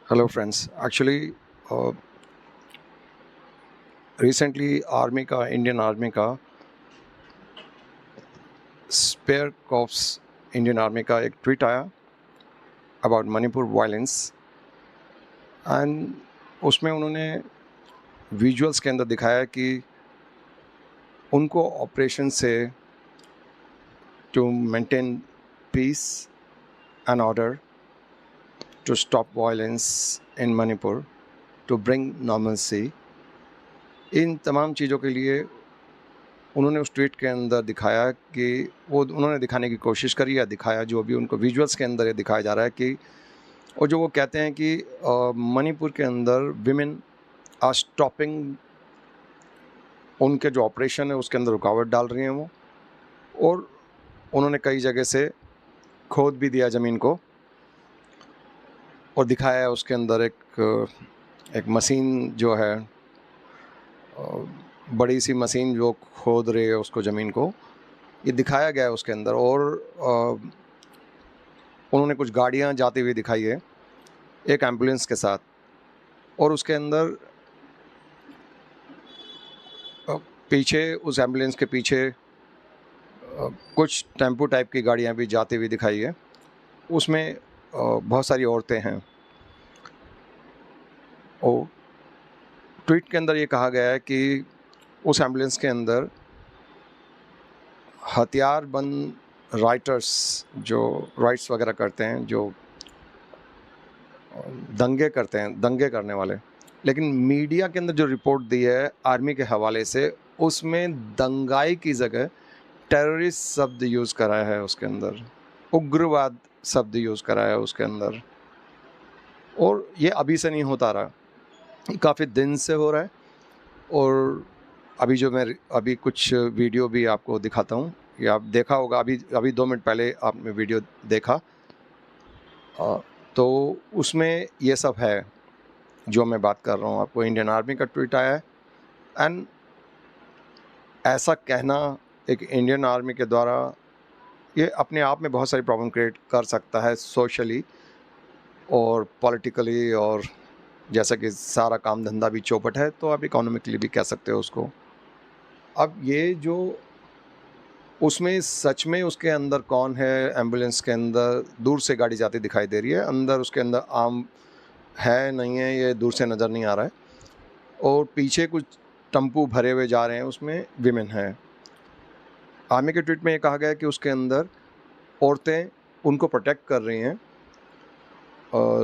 Hello, friends. Actually, uh, recently, Indian Army का spare cops Indian army का एक tweet आया अबाउट मणिपुर वायलेंस एंड उसमें उन्होंने विजुअल्स के अंदर दिखाया कि उनको ऑपरेशन से to maintain peace and order to stop violence in Manipur to bring normalcy in तमाम चीज़ों के लिए उन्होंने उस ट्वीट के अंदर दिखाया कि वो उन्होंने दिखाने की कोशिश करी या दिखाया जो भी उनको विजुअल्स के अंदर ये दिखाया जा रहा है कि और जो वो कहते हैं कि मणिपुर के अंदर विमेन आर स्टॉपिंग उनके जो ऑपरेशन है उसके अंदर रुकावट डाल रही हैं वो। और उन्होंने कई जगह से खोद भी दिया ज़मीन को और दिखाया है उसके अंदर एक मशीन जो है बड़ी सी मशीन जो खोद रही है उसको ज़मीन को, ये दिखाया गया है उसके अंदर। और उन्होंने कुछ गाड़ियाँ जाती हुई दिखाई है एक एम्बुलेंस के साथ, और उसके अंदर पीछे उस एम्बुलेंस के पीछे कुछ टेम्पो टाइप की गाड़ियाँ भी जाती हुई दिखाई है। उसमें बहुत सारी औरतें हैं। और ट्वीट के अंदर ये कहा गया है कि उस एम्बुलेंस के अंदर हथियारबंद राइटर्स जो राइट्स वगैरह करते हैं, जो दंगे करते हैं, दंगे करने वाले, लेकिन मीडिया के अंदर जो रिपोर्ट दी है आर्मी के हवाले से उसमें दंगाई की जगह टेररिस्ट शब्द यूज़ करा है उसके अंदर, उग्रवाद शब्द यूज़ करा है उसके अंदर। और ये अभी से नहीं होता रहा, काफ़ी दिन से हो रहा है। और अभी कुछ वीडियो भी आपको दिखाता हूँ, ये आप देखा होगा, अभी 2 मिनट पहले आपने वीडियो देखा। तो उसमें ये सब है जो मैं बात कर रहा हूँ आपको। इंडियन आर्मी का ट्वीट आया है एंड ऐसा कहना एक इंडियन आर्मी के द्वारा ये अपने आप में बहुत सारी प्रॉब्लम क्रिएट कर सकता है, सोशली और पॉलिटिकली, और जैसा कि सारा काम धंधा भी चौपट है तो आप इकोनॉमिकली भी कह सकते हो उसको। अब ये जो उसमें सच में उसके अंदर कौन है, एम्बुलेंस के अंदर दूर से गाड़ी जाती दिखाई दे रही है, अंदर उसके अंदर आम है नहीं है ये दूर से नज़र नहीं आ रहा है। और पीछे कुछ टम्पू भरे हुए जा रहे हैं, उसमें विमेन है। आर्मी के ट्वीट में ये कहा गया है कि उसके अंदर औरतें उनको प्रोटेक्ट कर रही हैं,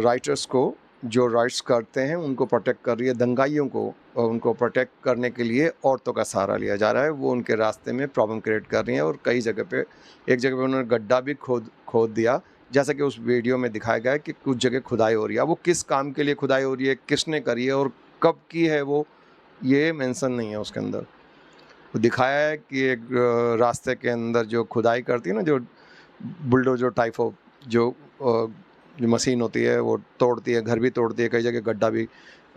राइटर्स को जो राइट्स करते हैं उनको प्रोटेक्ट कर रही है, दंगाइयों को उनको प्रोटेक्ट करने के लिए औरतों का सहारा लिया जा रहा है। वो उनके रास्ते में प्रॉब्लम क्रिएट कर रही हैं और कई जगह पे, एक जगह पे उन्होंने गड्ढा भी खोद दिया, जैसा कि उस वीडियो में दिखाया गया है कि कुछ जगह खुदाई हो रही है। वो किस काम के लिए खुदाई हो रही है, किसने करी है और कब की है वो, ये मेंशन नहीं है उसके अंदर। वो दिखाया है कि एक रास्ते के अंदर जो खुदाई करती है ना, जो बुलडोजर टाइप ऑफ जो मशीन होती है वो तोड़ती है, घर भी तोड़ती है, कई जगह गड्ढा भी,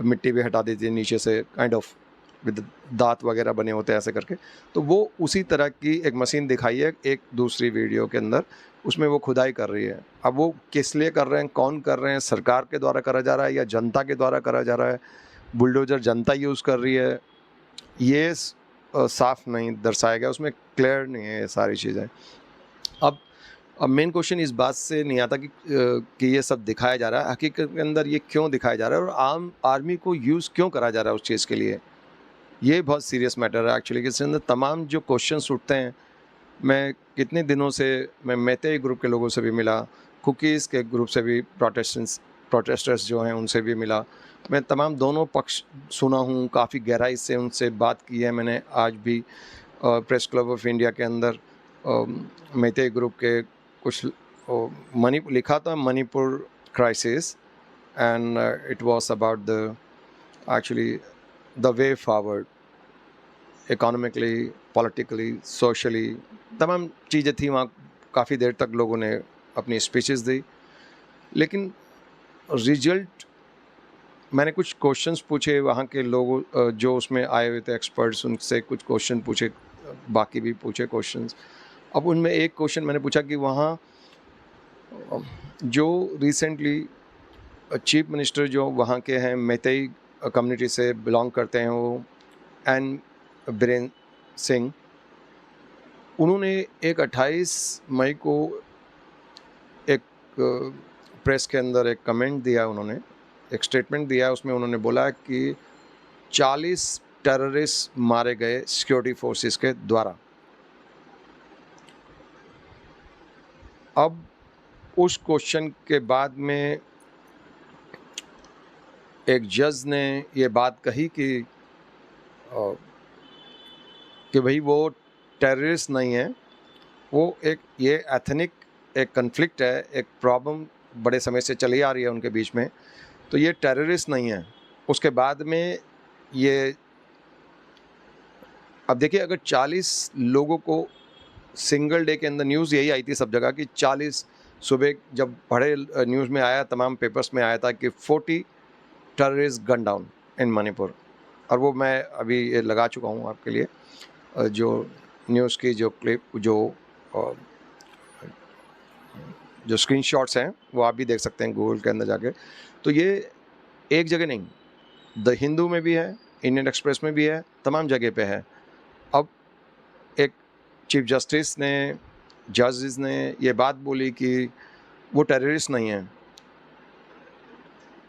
मिट्टी भी हटा देती है नीचे से, काइंड ऑफ विद दांत वगैरह बने होते हैं ऐसे करके। तो वो उसी तरह की एक मशीन दिखाई है एक दूसरी वीडियो के अंदर, उसमें वो खुदाई कर रही है। अब वो किस लिए कर रहे हैं, कौन कर रहे हैं, सरकार के द्वारा करा जा रहा है या जनता के द्वारा करा जा रहा है, बुलडोजर जनता यूज़ कर रही है, ये साफ नहीं दर्शाया गया, उसमें क्लियर नहीं है ये सारी चीज़ें। अब मेन क्वेश्चन इस बात से नहीं आता कि ये सब दिखाया जा रहा है, हकीकत के अंदर ये क्यों दिखाया जा रहा है और आम आर्मी को यूज़ क्यों करा जा रहा है उस चीज़ के लिए। ये बहुत सीरियस मैटर है एक्चुअली, कि इसके अंदर तमाम जो क्वेश्चंस उठते हैं। मैं कितने दिनों से मैं मेते ग्रुप के लोगों से भी मिला, कुकीज़ के ग्रुप से भी, प्रोटेस्टर्स जो हैं उनसे भी मिला। मैं तमाम दोनों पक्ष सुना हूँ, काफ़ी गहराई से उनसे बात की है मैंने। आज भी प्रेस क्लब ऑफ इंडिया के अंदर मेते ग्रुप के कुछ मणिपुर लिखा था, Manipur crisis, and it was about the actually the way forward economically, politically, socially, तमाम चीज़ें थी वहाँ। काफ़ी देर तक लोगों ने अपनी स्पीचेस दी, लेकिन रिजल्ट, मैंने कुछ क्वेश्चंस पूछे वहाँ के लोगों जो उसमें आए हुए थे एक्सपर्ट्स, उनसे कुछ क्वेश्चन पूछे, बाकी भी पूछे क्वेश्चंस। अब उनमें एक क्वेश्चन मैंने पूछा कि वहाँ जो रिसेंटली चीफ मिनिस्टर जो वहाँ के हैं मैतेई कम्युनिटी से बिलोंग करते हैं, वो एन बीरेन सिंह, उन्होंने एक 28 मई को एक प्रेस के अंदर एक कमेंट दिया, उन्होंने एक स्टेटमेंट दिया। उसमें उन्होंने बोला कि 40 टेररिस्ट मारे गए सिक्योरिटी फोर्सेस के द्वारा। अब उस क्वेश्चन के बाद में एक जज ने ये बात कही कि भाई वो टेररिस्ट नहीं है, वो एक ये एथनिक एक कन्फ्लिक्ट है, एक प्रॉब्लम बड़े समय से चली आ रही है उनके बीच में, तो ये टेररिस्ट नहीं है। उसके बाद में ये अब देखिए, अगर 40 लोगों को सिंगल डे के अंदर, न्यूज़ यही आई थी सब जगह कि 40 सुबह जब पढ़े न्यूज़ में आया, तमाम पेपर्स में आया था कि 40 terrorist gun down in Manipur. और वो मैं अभी ये लगा चुका हूँ आपके लिए, जो न्यूज़ की जो क्लिप, जो स्क्रीनशॉट्स हैं वो आप भी देख सकते हैं गूगल के अंदर जाके। तो ये एक जगह नहीं, द हिंदू में भी है, इंडियन एक्सप्रेस में भी है, तमाम जगह पे है। अब एक चीफ जस्टिस ने, जजेस ने ये बात बोली कि वो टेररिस्ट नहीं है।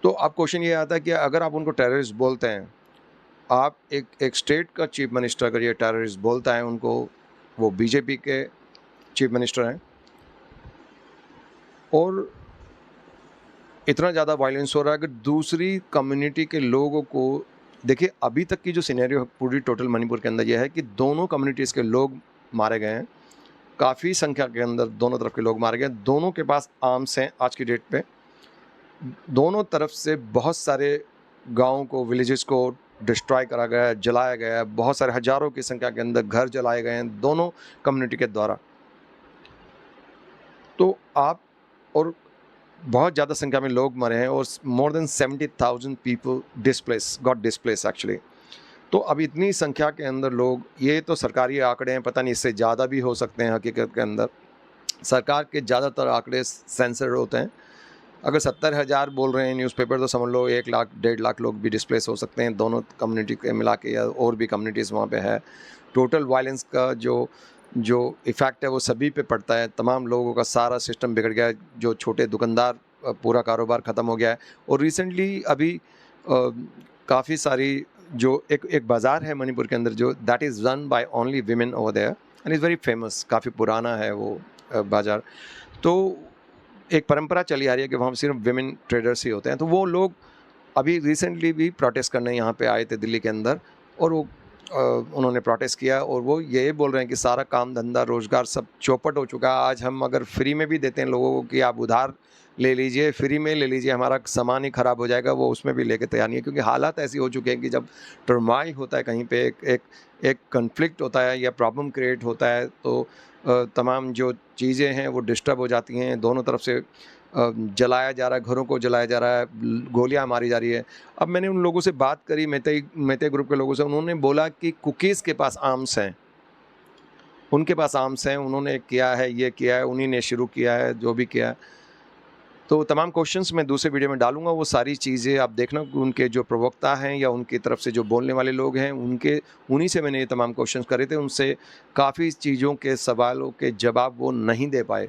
तो अब क्वेश्चन ये आता है कि अगर आप उनको टेररिस्ट बोलते हैं, आप एक स्टेट का चीफ मिनिस्टर अगर ये टेररिस्ट बोलता है उनको, वो बीजेपी के चीफ मिनिस्टर हैं, और इतना ज़्यादा वायलेंस हो रहा है कि दूसरी कम्युनिटी के लोगों को, देखिए अभी तक की जो सिनेरियो पूरी टोटल मणिपुर के अंदर यह है कि दोनों कम्युनिटीज़ के लोग मारे गए हैं, काफ़ी संख्या के अंदर दोनों तरफ के लोग मारे गए। दोनों के पास आर्म्स हैं आज की डेट पे, दोनों तरफ से बहुत सारे गाँव को, विलेजेस को डिस्ट्रॉय करा गया है, जलाया गया है, बहुत सारे हज़ारों की संख्या के अंदर घर जलाए गए हैं दोनों कम्युनिटी के द्वारा। तो आप, और बहुत ज़्यादा संख्या में लोग मरे हैं, और मोर than 70,000 people got displace actually. तो अब इतनी संख्या के अंदर लोग, ये तो सरकारी आंकड़े हैं, पता नहीं इससे ज़्यादा भी हो सकते हैं। हकीकत के अंदर सरकार के ज़्यादातर आंकड़े सेंसर्ड होते हैं। अगर 70,000 बोल रहे हैं न्यूज़पेपर, तो समझ लो 1 लाख 1.5 लाख लोग भी डिस्प्लेस हो सकते हैं, दोनों कम्युनिटी के मिला के, या और भी कम्युनिटीज़ वहाँ पे है। टोटल वायलेंस का जो इफ़ेक्ट है वो सभी पे पड़ता है। तमाम लोगों का सारा सिस्टम बिगड़ गया है, जो छोटे दुकानदार, पूरा कारोबार ख़त्म हो गया है। और रिसेंटली अभी काफ़ी सारी, जो एक बाज़ार है मणिपुर के अंदर, जो that is run by only women over there and is very famous, काफ़ी पुराना है वो बाज़ार। तो एक परंपरा चली आ रही है कि वहाँ सिर्फ विमेन ट्रेडर्स ही होते हैं। तो वो लोग अभी रिसेंटली भी प्रोटेस्ट करने यहाँ पे आए थे दिल्ली के अंदर, और वो उन्होंने प्रोटेस्ट किया, और वो ये बोल रहे हैं कि सारा काम धंधा रोज़गार सब चौपट हो चुका है। आज हम अगर फ्री में भी देते हैं लोगों को कि आप उधार ले लीजिए, फ्री में ले लीजिए, हमारा सामान ही ख़राब हो जाएगा, वो उसमें भी लेके तैयार नहीं है। क्योंकि हालात ऐसी हो चुके हैं कि जब टर्माइल होता है कहीं पे, एक कन्फ्लिक्ट होता है या प्रॉब्लम क्रिएट होता है, तो तमाम जो चीज़ें हैं वो डिस्टर्ब हो जाती हैं। दोनों तरफ से जलाया जा रहा है, घरों को जलाया जा रहा है, गोलियां मारी जा रही है। अब मैंने उन लोगों से बात करी, मैते ग्रुप के लोगों से, उन्होंने बोला कि कुकीज़ के पास आर्म्स हैं, उनके पास आर्म्स हैं, उन्होंने किया है, ये किया है, उन्हीं ने शुरू किया है, जो भी किया है। तो तमाम क्वेश्चंस मैं दूसरे वीडियो में डालूंगा, वो सारी चीज़ें आप देखना। उनके जो प्रवक्ता हैं या उनकी तरफ से जो बोलने वाले लोग हैं, उन्हीं से मैंने ये तमाम क्वेश्चंस करे थे। उनसे काफ़ी चीज़ों के सवालों के जवाब वो नहीं दे पाए,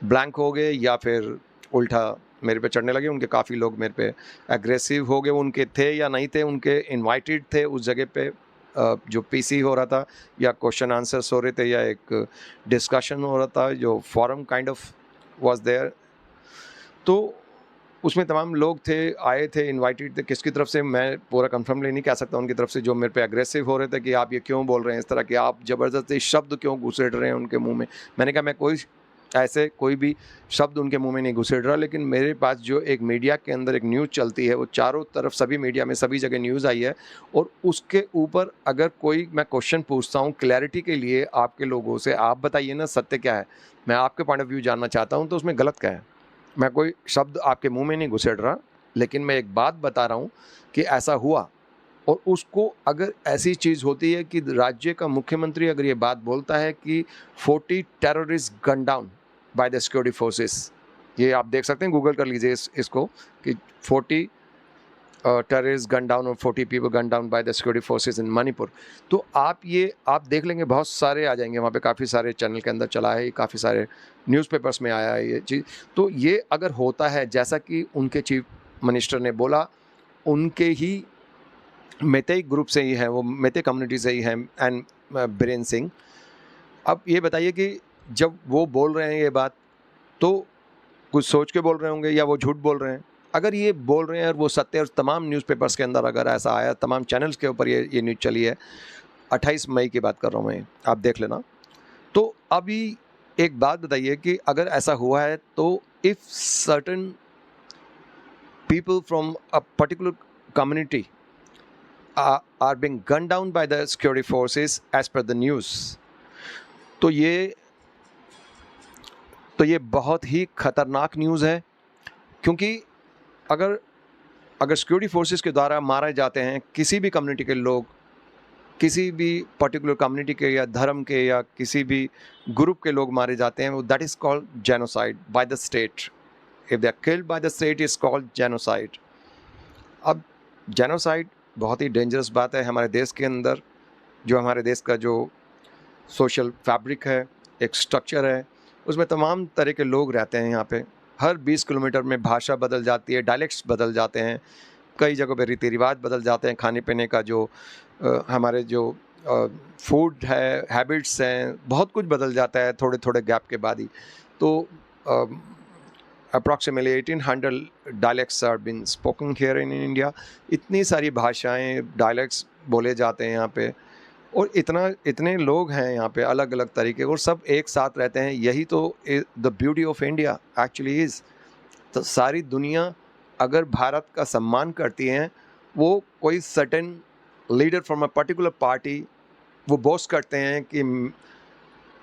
ब्लैंक हो गए, या फिर उल्टा मेरे पे चढ़ने लगे। उनके काफ़ी लोग मेरे पे एग्रेसिव हो गए। उनके थे या नहीं थे, उनके इनवाइटेड थे उस जगह पे, जो पीसी हो रहा था, या क्वेश्चन आंसर्स हो रहे थे, या एक डिस्कशन हो रहा था, जो forum kind of was there. तो उसमें तमाम लोग थे, आए थे, इनवाइटेड थे। किसकी तरफ से मैं पूरा कंफर्मली नहीं कह सकता, उनकी तरफ से जो मेरे पे एग्रेसिव हो रहे थे कि आप ये क्यों बोल रहे हैं इस तरह के, आप ज़बरदस्ती शब्द क्यों घुसेड़ रहे हैं उनके मुंह में। मैंने कहा मैं कोई भी शब्द उनके मुंह में नहीं घुसेड़ रहा, लेकिन मेरे पास जो एक मीडिया के अंदर एक न्यूज़ चलती है, वो चारों तरफ सभी मीडिया में सभी जगह न्यूज़ आई है, और उसके ऊपर अगर कोई मैं क्वेश्चन पूछता हूँ क्लैरिटी के लिए आपके लोगों से, आप बताइए ना सत्य क्या है, मैं आपके पॉइंट ऑफ व्यू जानना चाहता हूँ, तो उसमें गलत क्या है। मैं कोई शब्द आपके मुंह में नहीं घुसेड़ रहा, लेकिन मैं एक बात बता रहा हूँ कि ऐसा हुआ। और उसको, अगर ऐसी चीज़ होती है कि राज्य का मुख्यमंत्री अगर ये बात बोलता है कि 40 terrorist gun down by the security forces, ये आप देख सकते हैं, गूगल कर लीजिए इसको कि 40 टेररिस्ट गन डाउन और 40 people gun down by the security forces in Manipur. तो आप देख लेंगे, बहुत सारे आ जाएंगे वहाँ पे, काफ़ी सारे चैनल के अंदर चला है, काफ़ी सारे न्यूज़पेपर्स में आया है ये चीज़। तो ये अगर होता है जैसा कि उनके चीफ मिनिस्टर ने बोला, उनके ही मेते ग्रुप से ही है, वो मेते कम्युनिटी से ही हैं, एंड बीरेन सिंह। अब ये बताइए कि जब वो बोल रहे हैं ये बात, तो कुछ सोच के बोल रहे होंगे या वो झूठ बोल रहे हैं? अगर ये बोल रहे हैं और वो सत्य, और तमाम न्यूज़पेपर्स के अंदर अगर ऐसा आया, तमाम चैनल्स के ऊपर ये न्यूज़ चली है, 28 मई की बात कर रहा हूँ मैं, आप देख लेना। तो अभी एक बात बताइए कि अगर ऐसा हुआ है तो if certain people from a particular community are being gun down by the security forces as per the news, तो ये बहुत ही ख़तरनाक न्यूज़ है। क्योंकि अगर सिक्योरिटी फोर्सेस के द्वारा मारे जाते हैं किसी भी कम्युनिटी के लोग, किसी भी पर्टिकुलर कम्युनिटी के या धर्म के या किसी भी ग्रुप के लोग मारे जाते हैं, that is called genocide by the state. If they are killed by the state is called genocide. अब जेनोसाइड बहुत ही डेंजरस बात है हमारे देश के अंदर। जो हमारे देश का जो सोशल फैब्रिक है, एक स्ट्रक्चर है, उसमें तमाम तरह के लोग रहते हैं। यहाँ पे हर 20 किलोमीटर में भाषा बदल जाती है, डायलेक्ट्स बदल जाते हैं, कई जगहों पे रीति रिवाज बदल जाते हैं, खाने पीने का जो हमारे जो फूड है, हैबिट्स हैं, बहुत कुछ बदल जाता है थोड़े थोड़े गैप के बाद ही। तो approximately 1800 dialects are been spoken here in India. इतनी सारी भाषाएं, डायलेक्ट्स बोले जाते हैं यहाँ पे, और इतने लोग हैं यहाँ पे अलग अलग तरीके, और सब एक साथ रहते हैं। यही तो the beauty of India actually is. तो सारी दुनिया अगर भारत का सम्मान करती है, वो कोई certain leader from a particular party वो बोस्ट करते हैं कि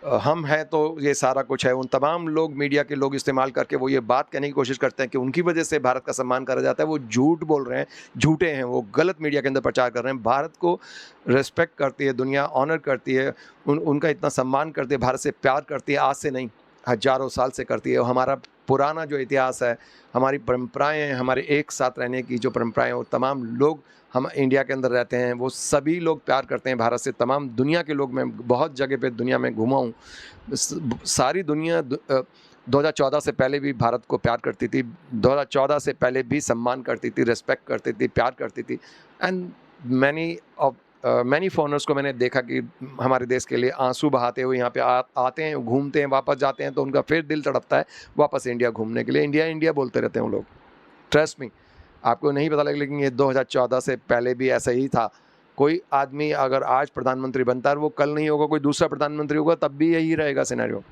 हम हैं तो ये सारा कुछ है, उन तमाम लोग, मीडिया के लोग इस्तेमाल करके वो ये बात कहने की कोशिश करते हैं कि उनकी वजह से भारत का सम्मान करा जाता है, वो झूठ बोल रहे हैं, झूठे हैं, वो गलत मीडिया के अंदर प्रचार कर रहे हैं। भारत को रिस्पेक्ट करती है दुनिया, ऑनर करती है, उनका इतना सम्मान करती है, भारत से प्यार करती है, आज से नहीं हजारों साल से करती है। और हमारा पुराना जो इतिहास है, हमारी परंपराएं हैं, हमारे एक साथ रहने की जो परंपराएं, और तमाम लोग हम इंडिया के अंदर रहते हैं, वो सभी लोग प्यार करते हैं भारत से। तमाम दुनिया के लोग, मैं बहुत जगह पे दुनिया में घूमा हूँ, सारी दुनिया 2014 से पहले भी भारत को प्यार करती थी, 2014 से पहले भी सम्मान करती थी, रिस्पेक्ट करती थी, प्यार करती थी। एंड मैनी फॉरनर्स को मैंने देखा कि हमारे देश के लिए आंसू बहाते हुए यहाँ पे आते हैं, घूमते हैं, वापस जाते हैं, तो उनका फिर दिल तड़पता है वापस इंडिया घूमने के लिए। इंडिया इंडिया बोलते रहते हैं वो लोग, ट्रस्ट मी। आपको नहीं पता लगे, लेकिन ये 2014 से पहले भी ऐसा ही था। कोई आदमी अगर आज प्रधानमंत्री बनता है, वो कल नहीं होगा, कोई दूसरा प्रधानमंत्री होगा, तब भी यही रहेगा सिनेरियो।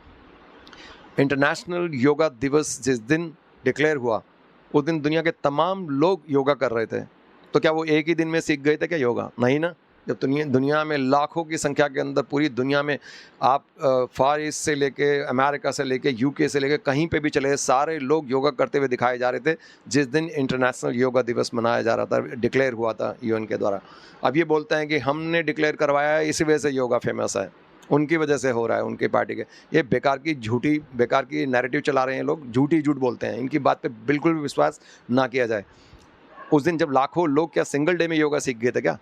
इंटरनेशनल योगा दिवस जिस दिन डिक्लेयर हुआ, उस दिन दुनिया के तमाम लोग योगा कर रहे थे। तो क्या वो एक ही दिन में सीख गए थे क्या योगा? नहीं ना। जब दुनिया में लाखों की संख्या के अंदर, पूरी दुनिया में आप फार ईस्ट से लेके, अमेरिका से लेके, यूके से लेके, कहीं पे भी चले, सारे लोग योगा करते हुए दिखाए जा रहे थे जिस दिन इंटरनेशनल योगा दिवस मनाया जा रहा था, डिक्लेयर हुआ था यूएन के द्वारा। अब ये बोलते हैं कि हमने डिक्लेयर करवाया है, इसी वजह से योगा फेमस है, उनकी वजह से हो रहा है, उनकी पार्टी के। ये बेकार की नैरेटिव चला रहे हैं लोग, झूठ बोलते हैं। इनकी बात पे बिल्कुल भी विश्वास ना किया जाए। उस दिन जब लाखों लोग क्या सिंगल डे में योगा सीख गए थे क्या?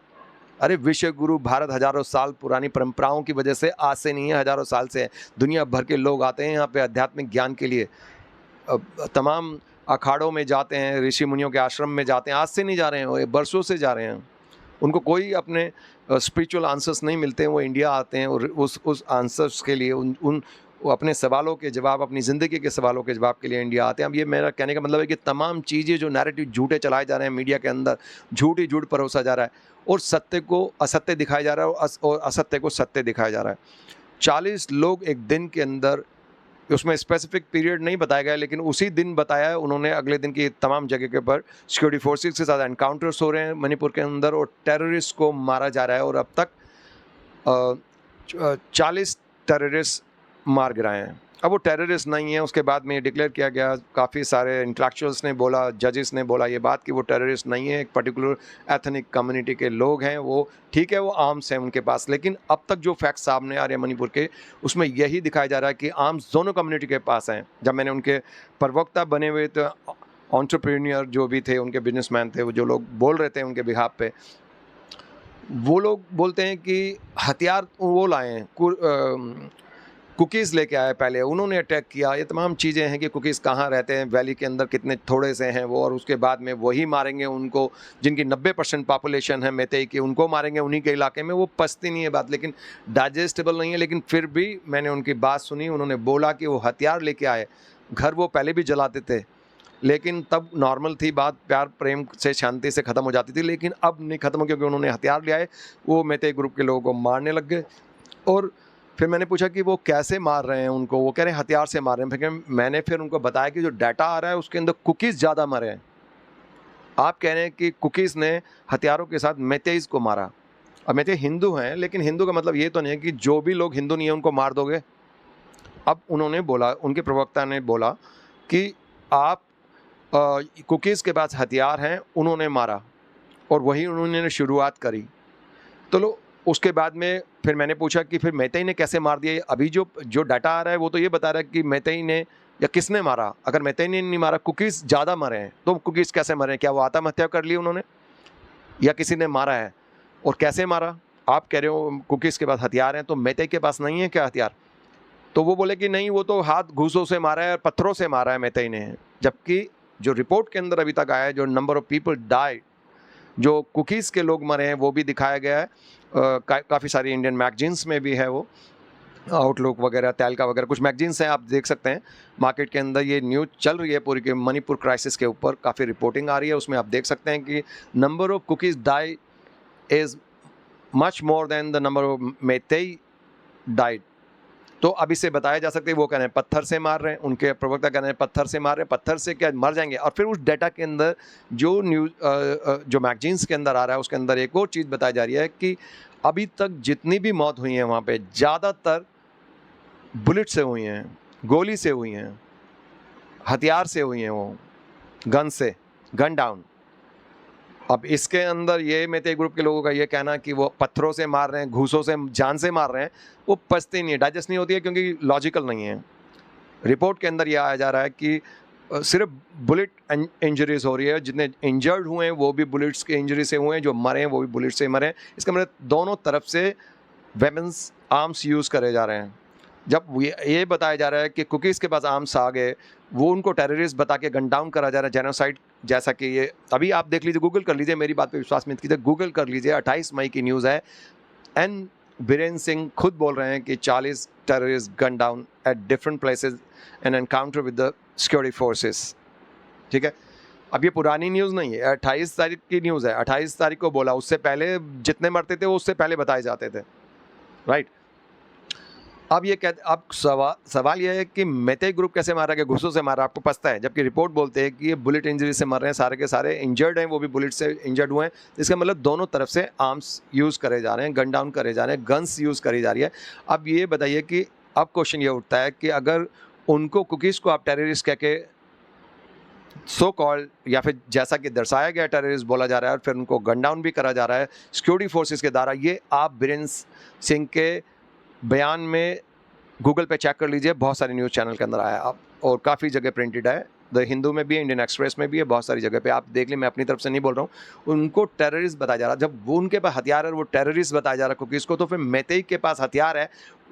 अरे विश्व गुरु भारत हजारों साल पुरानी परंपराओं की वजह से, आज से नहीं है, हजारों साल से है। दुनिया भर के लोग आते हैं यहाँ पे आध्यात्मिक ज्ञान के लिए, तमाम अखाड़ों में जाते हैं, ऋषि मुनियों के आश्रम में जाते हैं। आज से नहीं जा रहे हैं, वो बरसों से जा रहे हैं। उनको कोई अपने स्पिरिचुअल आंसर्स नहीं मिलते हैं, वो इंडिया आते हैं और उस आंसर्स के लिए, वो अपने सवालों के जवाब, अपनी ज़िंदगी के सवालों के जवाब के लिए इंडिया आते हैं। अब ये मेरा कहने का मतलब है कि तमाम चीज़ें जो नैरेटिव झूठे चलाए जा रहे हैं मीडिया के अंदर, झूठ परोसा जा रहा है, और सत्य को असत्य दिखाया जा रहा है, और असत्य को सत्य दिखाया जा रहा है। 40 लोग एक दिन के अंदर, उसमें स्पेसिफिक पीरियड नहीं बताया गया, लेकिन उसी दिन बताया है उन्होंने, अगले दिन की तमाम जगह के पर सिक्योरिटी फोर्सेस के साथ एनकाउंटर्स हो रहे हैं मणिपुर के अंदर, और टेररिस्ट को मारा जा रहा है। और अब तक 40 टेररिस्ट मार गिराए हैं। अब वो टेररिस्ट नहीं है, उसके बाद में ये डिक्लेयर किया गया, काफ़ी सारे इंटेलेक्चुअल्स ने बोला, जजेस ने बोला ये बात कि वो टेररिस्ट नहीं है, एक पर्टिकुलर एथनिक कम्युनिटी के लोग हैं, वो ठीक है, वो आर्म्स हैं उनके पास। लेकिन अब तक जो फैक्ट्स सामने आ रहे हैं मणिपुर के, उसमें यही दिखाया जा रहा है कि आर्म्स दोनों कम्युनिटी के पास हैं। जब मैंने उनके प्रवक्ता बने हुए तो एंटरप्रेन्योर जो भी थे, उनके बिजनेसमैन थे, वो जो लोग बोल रहे थे उनके बिहाफ पे, वो लोग बोलते हैं कि हथियार वो लाए हैं, कुकीज़ लेके आए, पहले उन्होंने अटैक किया। ये तमाम चीज़ें हैं कि कुकीज़ कहाँ रहते हैं, वैली के अंदर कितने थोड़े से हैं वो, और उसके बाद में वही मारेंगे उनको जिनकी 90% पॉपुलेशन है मेतई की, उनको मारेंगे उन्हीं के इलाके में। वो पचती नहीं है बात, लेकिन डाइजेस्टेबल नहीं है। लेकिन फिर भी मैंने उनकी बात सुनी, उन्होंने बोला कि वो हथियार लेके आए, घर वो पहले भी जलाते थे, लेकिन तब नॉर्मल थी बात, प्यार प्रेम से शांति से ख़त्म हो जाती थी। लेकिन अब नहीं ख़त्म हो, क्योंकि उन्होंने हथियार ले आए, वो मेतई ग्रुप के लोगों को मारने लग गए। और फिर मैंने पूछा कि वो कैसे मार रहे हैं उनको, वो कह रहे हैं हथियार से मार रहे हैं। मैंने फिर उनको बताया कि जो डाटा आ रहा है उसके अंदर कुकीज़ ज़्यादा मरे हैं। आप कह रहे हैं कि कुकीज़ ने हथियारों के साथ मेतेईज़ को मारा। अब मेतई हिंदू हैं, लेकिन हिंदू का मतलब ये तो नहीं है कि जो भी लोग हिंदू नहीं है उनको मार दोगे। अब उन्होंने बोला, उनके प्रवक्ता ने बोला कि आप कुकीज़ के पास हथियार हैं, उन्होंने मारा, और वही उन्होंने शुरुआत करी। तो लो उसके बाद में फिर मैंने पूछा कि फिर मेतई ने कैसे मार दिया? अभी जो डाटा आ रहा है वो तो ये बता रहा है कि मेतई ने या किसने मारा। अगर मेतई ने नहीं मारा, कुकीज़ ज़्यादा मरे हैं, तो कुकीज़ कैसे मरे हैं? क्या वो आत्महत्या कर ली उन्होंने, या किसी ने मारा है? और कैसे मारा? आप कह रहे हो कुकीज़ के पास हथियार हैं, तो मेतई के पास नहीं है क्या हथियार? तो वो बोले कि नहीं, वो तो हाथ घूसों से मारा है, पत्थरों से मारा है मेतई ने। जबकि जो रिपोर्ट के अंदर अभी तक आया है, जो नंबर ऑफ पीपल डाइड, जो कुकीज़ के लोग मरे हैं, वो भी दिखाया गया है। काफ़ी सारी इंडियन मैगज़ीन्स में भी है वो, आउटलुक वगैरह, तहलका वगैरह, कुछ मैगज़ीन्स हैं, आप देख सकते हैं। मार्केट के अंदर ये न्यूज़ चल रही है पूरी के मणिपुर क्राइसिस के ऊपर, काफ़ी रिपोर्टिंग आ रही है, उसमें आप देख सकते हैं कि number of Kukis die is much more than the number of Meitei died. तो अब इससे बताया जा सकता है, वो कह रहे हैं पत्थर से मार रहे हैं, उनके प्रवक्ता कह रहे हैं पत्थर से मार रहे हैं, पत्थर से क्या मर जाएंगे? और फिर उस डाटा के अंदर जो न्यूज़ जो मैगजीन्स के अंदर आ रहा है, उसके अंदर एक और चीज़ बताई जा रही है कि अभी तक जितनी भी मौत हुई है वहाँ पे, ज़्यादातर बुलेट से हुई हैं, गोली से हुई हैं, हथियार से हुई हैं, वो गन से, गन डाउन। अब इसके अंदर ये मेते ग्रुप के लोगों का ये कहना कि वो पत्थरों से मार रहे हैं, घूसों से, जान से मार रहे हैं, वो पचती नहीं है, डाइजेस्ट नहीं होती है, क्योंकि लॉजिकल नहीं है। रिपोर्ट के अंदर ये आया जा रहा है कि सिर्फ बुलेट इंजरीज हो रही है, जितने इंजर्ड हुए हैं वो भी बुलेट्स के इंजरी से हुए हैं, जो मरे हैं वो भी बुलेट से मरे हैं। इसका मतलब दोनों तरफ से वेपन्स, आर्म्स यूज़ करे जा रहे हैं। जब ये बताया जा रहा है कि कुकीज़ के पास आर्म्स आ गए, वो उनको टेररिस्ट बता के गन डाउन करा जा रहा है, जेनोसाइड, जैसा कि ये अभी आप देख लीजिए, गूगल कर लीजिए, मेरी बात पे विश्वास मत कीजिए, गूगल कर लीजिए, 28 मई की न्यूज़ है। एन बीरेन सिंह खुद बोल रहे हैं कि 40 terrorist gun down at different places N encounter with the security forces. ठीक है, अब ये पुरानी न्यूज़ नहीं है, 28 तारीख की न्यूज़ है, 28 तारीख को बोला, उससे पहले जितने मरते थे वो उससे पहले बताए जाते थे, राइट। अब ये कहते, अब सवाल ये है कि मेते ग्रुप कैसे मारा गया, घुसों से मारा, आपको पता है, जबकि रिपोर्ट बोलते हैं कि ये बुलेट इंजरी से मर रहे हैं, सारे के सारे इंजर्ड हैं, वो भी बुलेट से इंजर्ड हुए हैं। इसका मतलब दोनों तरफ से आर्म्स यूज़ करे जा रहे हैं, गन डाउन करे जा रहे हैं, गन्स यूज़ करी जा रही है। अब ये बताइए कि अब क्वेश्चन ये उठता है कि अगर उनको, कुकीज़ को आप टेररिस्ट कह के सो कॉल्ड, या फिर जैसा कि दर्शाया गया टेररिस्ट बोला जा रहा है, और फिर उनको गन डाउन भी करा जा रहा है सिक्योरिटी फोर्सेस के द्वारा, ये आप बीरेन सिंह के बयान में गूगल पे चेक कर लीजिए, बहुत सारे न्यूज़ चैनल के अंदर आया आप, और काफ़ी जगह प्रिंटेड है, द हिंदू में भी है, इंडियन एक्सप्रेस में भी है, बहुत सारी जगह पे आप देख लें, मैं अपनी तरफ से नहीं बोल रहा हूँ। उनको टेररिस्ट बताया जा रहा है, जब वो उनके पास हथियार है, वो टेररिस्ट बताया जा रहा है कुकीज़ को, तो फिर मेतई के पास हथियार है,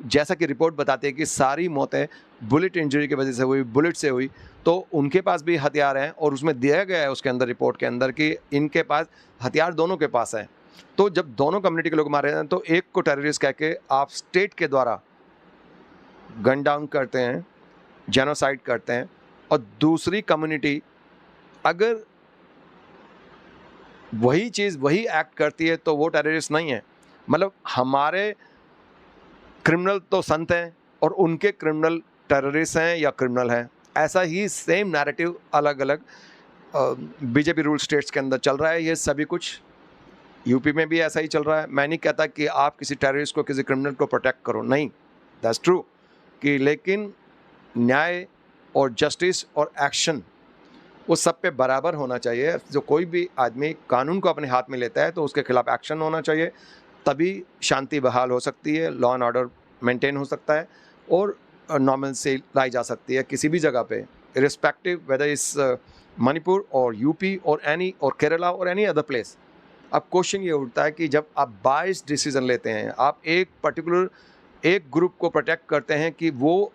जैसा कि रिपोर्ट बताती है कि सारी मौतें बुलेट इंजरी की वजह से हुई, बुलेट से हुई, तो उनके पास भी हथियार हैं, और उसमें दिया गया है उसके अंदर, रिपोर्ट के अंदर, कि इनके पास हथियार दोनों के पास हैं। तो जब दोनों कम्युनिटी के लोग मारे हैं, तो एक को टेररिस्ट कह के आप स्टेट के द्वारा गन डाउन करते हैं, जेनोसाइड करते हैं, और दूसरी कम्युनिटी अगर वही चीज़, वही एक्ट करती है, तो वो टेररिस्ट नहीं है। मतलब हमारे क्रिमिनल तो संत हैं, और उनके क्रिमिनल टेररिस्ट हैं या क्रिमिनल हैं। ऐसा ही सेम नैरेटिव अलग अलग बीजेपी रूल स्टेट्स के अंदर चल रहा है। ये सभी कुछ यूपी में भी ऐसा ही चल रहा है। मैं नहीं कहता कि आप किसी टेररिस्ट को, किसी क्रिमिनल को प्रोटेक्ट करो, नहीं, दैट्स ट्रू, कि लेकिन न्याय और जस्टिस और एक्शन वो सब पे बराबर होना चाहिए। जो कोई भी आदमी कानून को अपने हाथ में लेता है तो उसके खिलाफ एक्शन होना चाहिए, तभी शांति बहाल हो सकती है, लॉ एंड ऑर्डर मेंटेन हो सकता है और नॉर्मल से लाई जा सकती है किसी भी जगह पे, इरिस्पेक्टिव वेदर इज मणिपुर और यूपी और एनी और केरला और एनी अदर प्लेस। अब क्वेश्चन ये उठता है कि जब आप बाइस्ड डिसीजन लेते हैं, आप एक पर्टिकुलर एक ग्रुप को प्रोटेक्ट करते हैं कि वो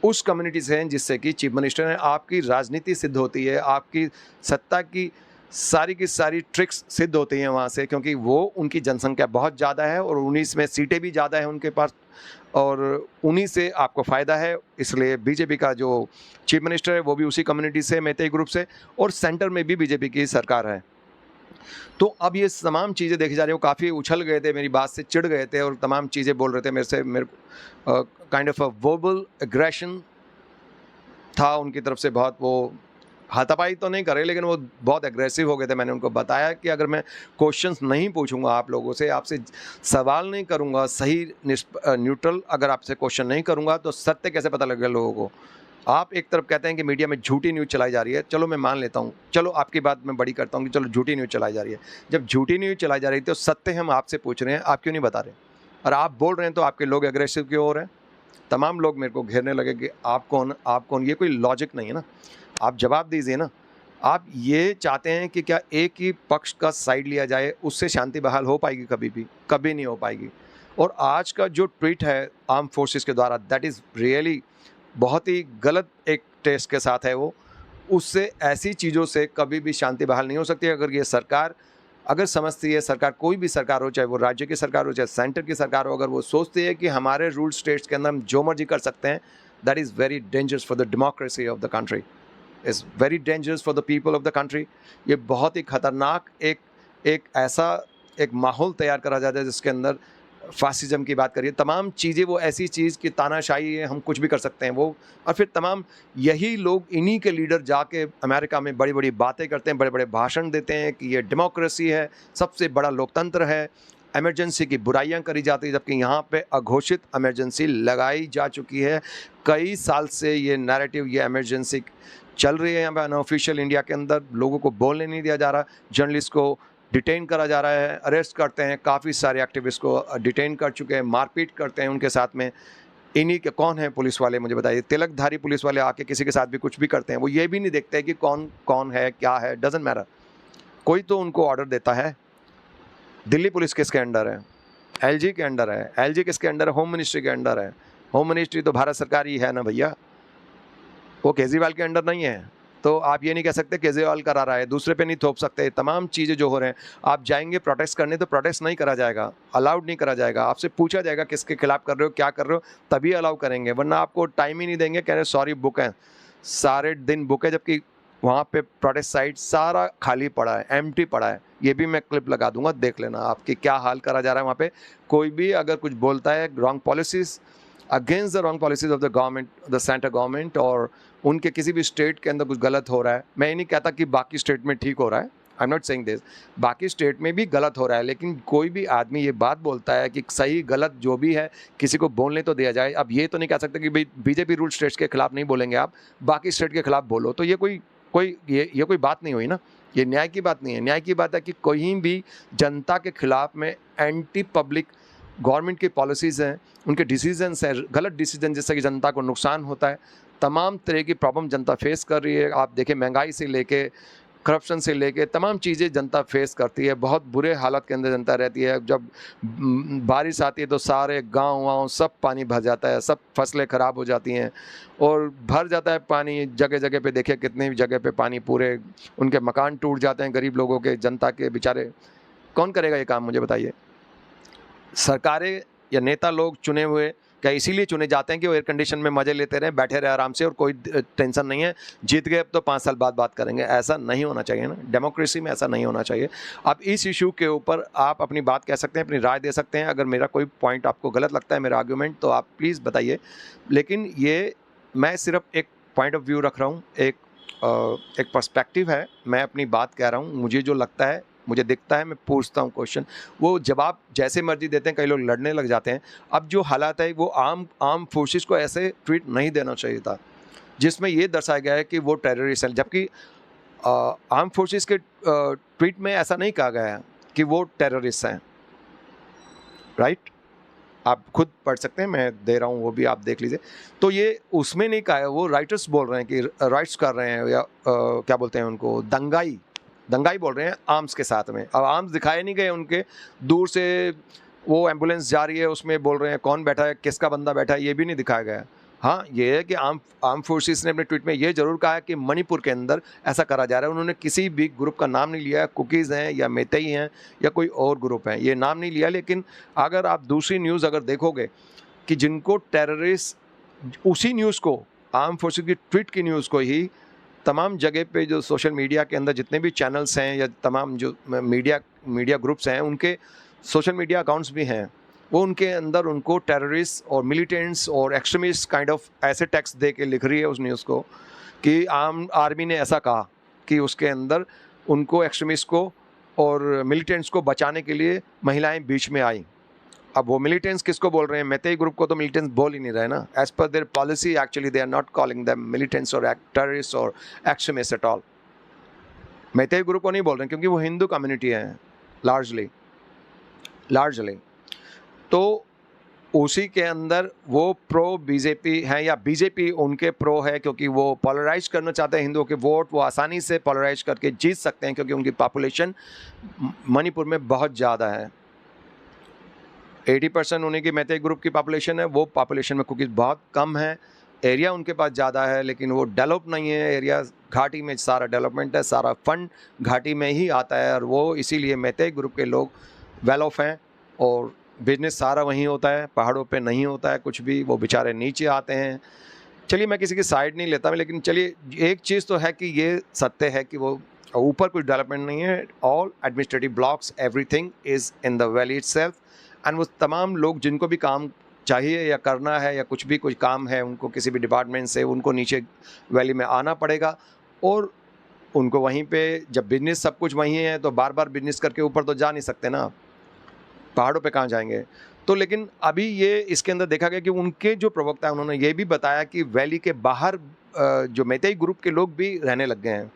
उस कम्युनिटी से हैं जिससे कि चीफ मिनिस्टर हैं, आपकी राजनीति सिद्ध होती है, आपकी सत्ता की सारी ट्रिक्स सिद्ध होती हैं वहाँ से, क्योंकि वो उनकी जनसंख्या बहुत ज़्यादा है और 19 में सीटें भी ज़्यादा है उनके पास और उन्हीं से आपको फ़ायदा है। इसलिए बीजेपी का जो चीफ मिनिस्टर है वो भी उसी कम्युनिटी से, मैतेई ग्रुप से, और सेंटर में भी बीजेपी की सरकार है। तो अब ये तमाम चीज़ें देखी जा रही हैं। वो काफ़ी उछल गए थे, मेरी बात से चिढ़ गए थे और तमाम चीज़ें बोल रहे थे मेरे से, मेरे kind of a verbal aggression था उनकी तरफ से। बहुत वो हाथापाई तो नहीं करे, लेकिन वो बहुत एग्रेसिव हो गए थे। मैंने उनको बताया कि अगर मैं क्वेश्चंस नहीं पूछूंगा आप लोगों से, आपसे सवाल नहीं करूंगा सही न्यूट्रल, अगर आपसे क्वेश्चन नहीं करूंगा तो सत्य कैसे पता लगेगा लोगों को। आप एक तरफ कहते हैं कि मीडिया में झूठी न्यूज़ चलाई जा रही है, चलो मैं मान लेता हूँ, चलो आपकी बात मैं बड़ी करता हूँ कि चलो झूठी न्यूज़ चलाई जा रही है। जब झूठी न्यूज़ चलाई जा रही थी तो सत्य हम आपसे पूछ रहे हैं, आप क्यों नहीं बता रहे? और आप बोल रहे हैं तो आपके लोग एग्रेसिव क्यों हो रहे हैं? तमाम लोग मेरे को घेरने लगे कि आप कौन। ये कोई लॉजिक नहीं है ना, आप जवाब दीजिए ना। आप ये चाहते हैं कि क्या एक ही पक्ष का साइड लिया जाए, उससे शांति बहाल हो पाएगी? कभी भी कभी नहीं हो पाएगी। और आज का जो ट्वीट है आर्म फोर्सेस के द्वारा, दैट इज़ रियली बहुत ही गलत एक टेस्ट के साथ है वो। उससे ऐसी चीज़ों से कभी भी शांति बहाल नहीं हो सकती। अगर ये सरकार अगर समझती है, सरकार कोई भी सरकार हो, चाहे वो राज्य की सरकार हो चाहे सेंटर की सरकार हो, अगर वो सोचती है कि हमारे रूल स्टेट्स के अंदर हम जो मर्जी कर सकते हैं, that is very dangerous for the democracy of the country, is very dangerous for the people of the country. ये बहुत ही खतरनाक एक ऐसा एक माहौल तैयार करा जाता है जिसके अंदर फासिज्म की बात करिए, तमाम चीज़ें वो ऐसी चीज़ की तानाशाही है, हम कुछ भी कर सकते हैं वो। और फिर तमाम यही लोग, इन्हीं के लीडर जाके अमेरिका में बड़ी बड़ी बातें करते हैं, बड़े बड़े भाषण देते हैं कि ये डेमोक्रेसी है, सबसे बड़ा लोकतंत्र है, इमरजेंसी की बुराइयां करी जाती है, जबकि यहाँ पे अघोषित इमरजेंसी लगाई जा चुकी है। कई साल से ये नैरेटिव, ये इमरजेंसी चल रही है यहाँ पे अनऑफिशियल इंडिया के अंदर। लोगों को बोलने नहीं दिया जा रहा, जर्नलिस्ट को डिटेन करा जा रहा है, अरेस्ट करते हैं, काफ़ी सारे एक्टिविस्ट को डिटेन कर चुके हैं, मारपीट करते हैं उनके साथ में। इन्हीं के कौन है पुलिस वाले, मुझे बताइए? तिलकधारी पुलिस वाले आके किसी के साथ भी कुछ भी करते हैं, वो ये भी नहीं देखते हैं कि कौन कौन है, क्या है, डजंट मैटर। कोई तो उनको ऑर्डर देता है। दिल्ली पुलिस किसके अंडर है? एलजी के अंडर है। एलजी किसके अंडर है? होम मिनिस्ट्री के अंडर है। होम मिनिस्ट्री तो भारत सरकार ही है ना भैया, वो केजरीवाल के अंडर नहीं है। तो आप ये नहीं कह सकते केजरीवाल करा रहा है, दूसरे पे नहीं थोप सकते। तमाम चीज़ें जो हो रहे हैं, आप जाएंगे प्रोटेस्ट करने तो प्रोटेस्ट नहीं करा जाएगा, अलाउड नहीं करा जाएगा। आपसे पूछा जाएगा किसके खिलाफ कर रहे हो, क्या कर रहे हो, तभी अलाउ करेंगे, वरना आपको टाइम ही नहीं देंगे। कह रहे सॉरी बुक है, सारे दिन बुक है, जबकि वहाँ पे प्रोटेस्ट साइट सारा खाली पड़ा है, एम्प्टी पड़ा है। ये भी मैं क्लिप लगा दूंगा, देख लेना आपकी क्या हाल करा जा रहा है वहाँ पे। कोई भी अगर कुछ बोलता है wrong policies, against the wrong policies of the government, the centre government, और उनके किसी भी स्टेट के अंदर कुछ गलत हो रहा है, मैं ये नहीं कहता कि बाकी स्टेट में ठीक हो रहा है, I am not saying this, बाकी स्टेट में भी गलत हो रहा है, लेकिन कोई भी आदमी ये बात बोलता है कि सही गलत जो भी है किसी को बोलने तो दिया जाए। अब ये तो नहीं कह सकते कि भाई बीजेपी रूल स्टेट्स के खिलाफ नहीं बोलेंगे, आप बाकी स्टेट के खिलाफ बोलो, तो ये कोई बात नहीं हुई ना। ये न्याय की बात नहीं है। न्याय की बात है कि कहीं भी जनता के खिलाफ में एंटी पब्लिक गवर्नमेंट की पॉलिसीज़ हैं, उनके डिसीजंस हैं, गलत डिसीजन जिससे कि जनता को नुकसान होता है। तमाम तरह की प्रॉब्लम जनता फेस कर रही है। आप देखें, महंगाई से लेके, करप्शन से लेके तमाम चीज़ें जनता फेस करती है। बहुत बुरे हालत के अंदर जनता रहती है। जब बारिश आती है तो सारे गांव वाँव सब पानी भर जाता है, सब फसलें ख़राब हो जाती हैं और भर जाता है पानी। जगह जगह पे देखिए, कितनी भी जगह पे पानी, पूरे उनके मकान टूट जाते हैं, गरीब लोगों के, जनता के बेचारे। कौन करेगा ये काम, मुझे बताइए? सरकारें या नेता लोग चुने हुए क्या इसीलिए चुने जाते हैं कि वो एयर कंडीशन में मज़े लेते रहें, बैठे रहे आराम से और कोई टेंशन नहीं है, जीत गए अब तो 5 साल बाद बात करेंगे? ऐसा नहीं होना चाहिए ना, डेमोक्रेसी में ऐसा नहीं होना चाहिए। अब इस इशू के ऊपर आप अपनी बात कह सकते हैं, अपनी राय दे सकते हैं। अगर मेरा कोई पॉइंट आपको गलत लगता है, मेरा आर्गूमेंट, तो आप प्लीज़ बताइए। लेकिन ये मैं सिर्फ एक पॉइंट ऑफ व्यू रख रहा हूँ, एक पर्सपेक्टिव है, मैं अपनी बात कह रहा हूँ। मुझे जो लगता है मुझे दिखता है, मैं पूछता हूँ क्वेश्चन, वो जवाब जैसे मर्जी देते हैं, कई लोग लड़ने लग जाते हैं। अब जो हालात है वो आर्म फोर्सेस को ऐसे ट्रीट नहीं देना चाहिए था, जिसमें ये दर्शाया गया है कि वो टेररिस्ट हैं, जबकि आर्म फोर्सेस के ट्वीट में ऐसा नहीं कहा गया है कि वो टेररिस्ट हैं, राइट? आप खुद पढ़ सकते हैं, मैं दे रहा हूँ, वो भी आप देख लीजिए। तो ये उसमें नहीं कहा है, वो राइटर्स बोल रहे हैं कि राइट्स कर रहे हैं, या क्या बोलते हैं उनको, दंगाई बोल रहे हैं आर्म्स के साथ में। अब आर्म्स दिखाए नहीं गए उनके, दूर से वो एम्बुलेंस जा रही है, उसमें बोल रहे हैं कौन बैठा है, किसका बंदा बैठा है, ये भी नहीं दिखाया गया है। हाँ, ये है कि आर्म फोर्सेस ने अपने ट्वीट में ये ज़रूर कहा है कि मणिपुर के अंदर ऐसा करा जा रहा है। उन्होंने किसी भी ग्रुप का नाम नहीं लिया, कुकीज़ हैं या मेतेई हैं या कोई और ग्रुप हैं, ये नाम नहीं लिया। लेकिन अगर आप दूसरी न्यूज़ अगर देखोगे कि जिनको टेररिस्ट, उसी न्यूज़ को, आर्म फोर्सेस की ट्वीट की न्यूज़ को ही तमाम जगह पे जो सोशल मीडिया के अंदर जितने भी चैनल्स हैं या तमाम जो मीडिया ग्रुप्स हैं, उनके सोशल मीडिया अकाउंट्स भी हैं, वो उनके अंदर उनको टेररिस्ट और मिलिटेंट्स और एक्सट्रीमिस्ट काइंड ऑफ ऐसे टेक्स्ट दे के लिख रही है उस न्यूज़ को कि आर्मी ने ऐसा कहा कि उसके अंदर उनको एक्सट्रीमिस्ट को और मिलिटेंट्स को बचाने के लिए महिलाएं बीच में आई। अब वो मिलिटेंट्स किसको बोल रहे हैं? मेतेई ग्रुप को तो मिलिटेंट्स बोल ही नहीं रहे ना। As per their policy actually they are not calling them militants और टेररिस्ट और extremist at all. Meitei group को नहीं बोल रहे हैं क्योंकि वो हिंदू कम्युनिटी है लार्जली। तो उसी के अंदर वो प्रो बीजेपी हैं या बीजेपी उनके प्रो है, क्योंकि वो पोलराइज करना चाहते हैं हिंदुओं के वोट। वो आसानी से पोलराइज करके जीत सकते हैं क्योंकि उनकी पॉपुलेशन मणिपुर में बहुत ज़्यादा है। 80% उन्हीं की मेतेई ग्रुप की पॉपुलेशन है। वो पॉपुलेशन में कुकीज़ बहुत कम है, एरिया उनके पास ज़्यादा है, लेकिन वो डेवलप नहीं है एरिया। घाटी में सारा डेवलपमेंट है, सारा फंड घाटी में ही आता है, और वो इसीलिए मेतेई ग्रुप के लोग वेल ऑफ हैं और बिजनेस सारा वहीं होता है, पहाड़ों पे नहीं होता है कुछ भी। वो बेचारे नीचे आते हैं। चलिए, मैं किसी की साइड नहीं लेता, लेकिन चलिए एक चीज़ तो है कि ये सत्य है कि वो ऊपर कुछ डेवलपमेंट नहीं है। All administrative blocks, everything is in the valley itself. And वो तमाम लोग जिनको भी काम चाहिए या करना है या कुछ भी कोई काम है उनको किसी भी डिपार्टमेंट से, उनको नीचे वैली में आना पड़ेगा। और उनको वहीं पे जब बिजनेस सब कुछ वहीं है तो बार बार बिजनेस करके ऊपर तो जा नहीं सकते ना, पहाड़ों पे कहाँ जाएंगे। तो लेकिन अभी ये इसके अंदर देखा गया कि उनके जो प्रवक्ता है उन्होंने ये भी बताया कि वैली के बाहर जो मेतेई ग्रुप के लोग भी रहने लग गए हैं।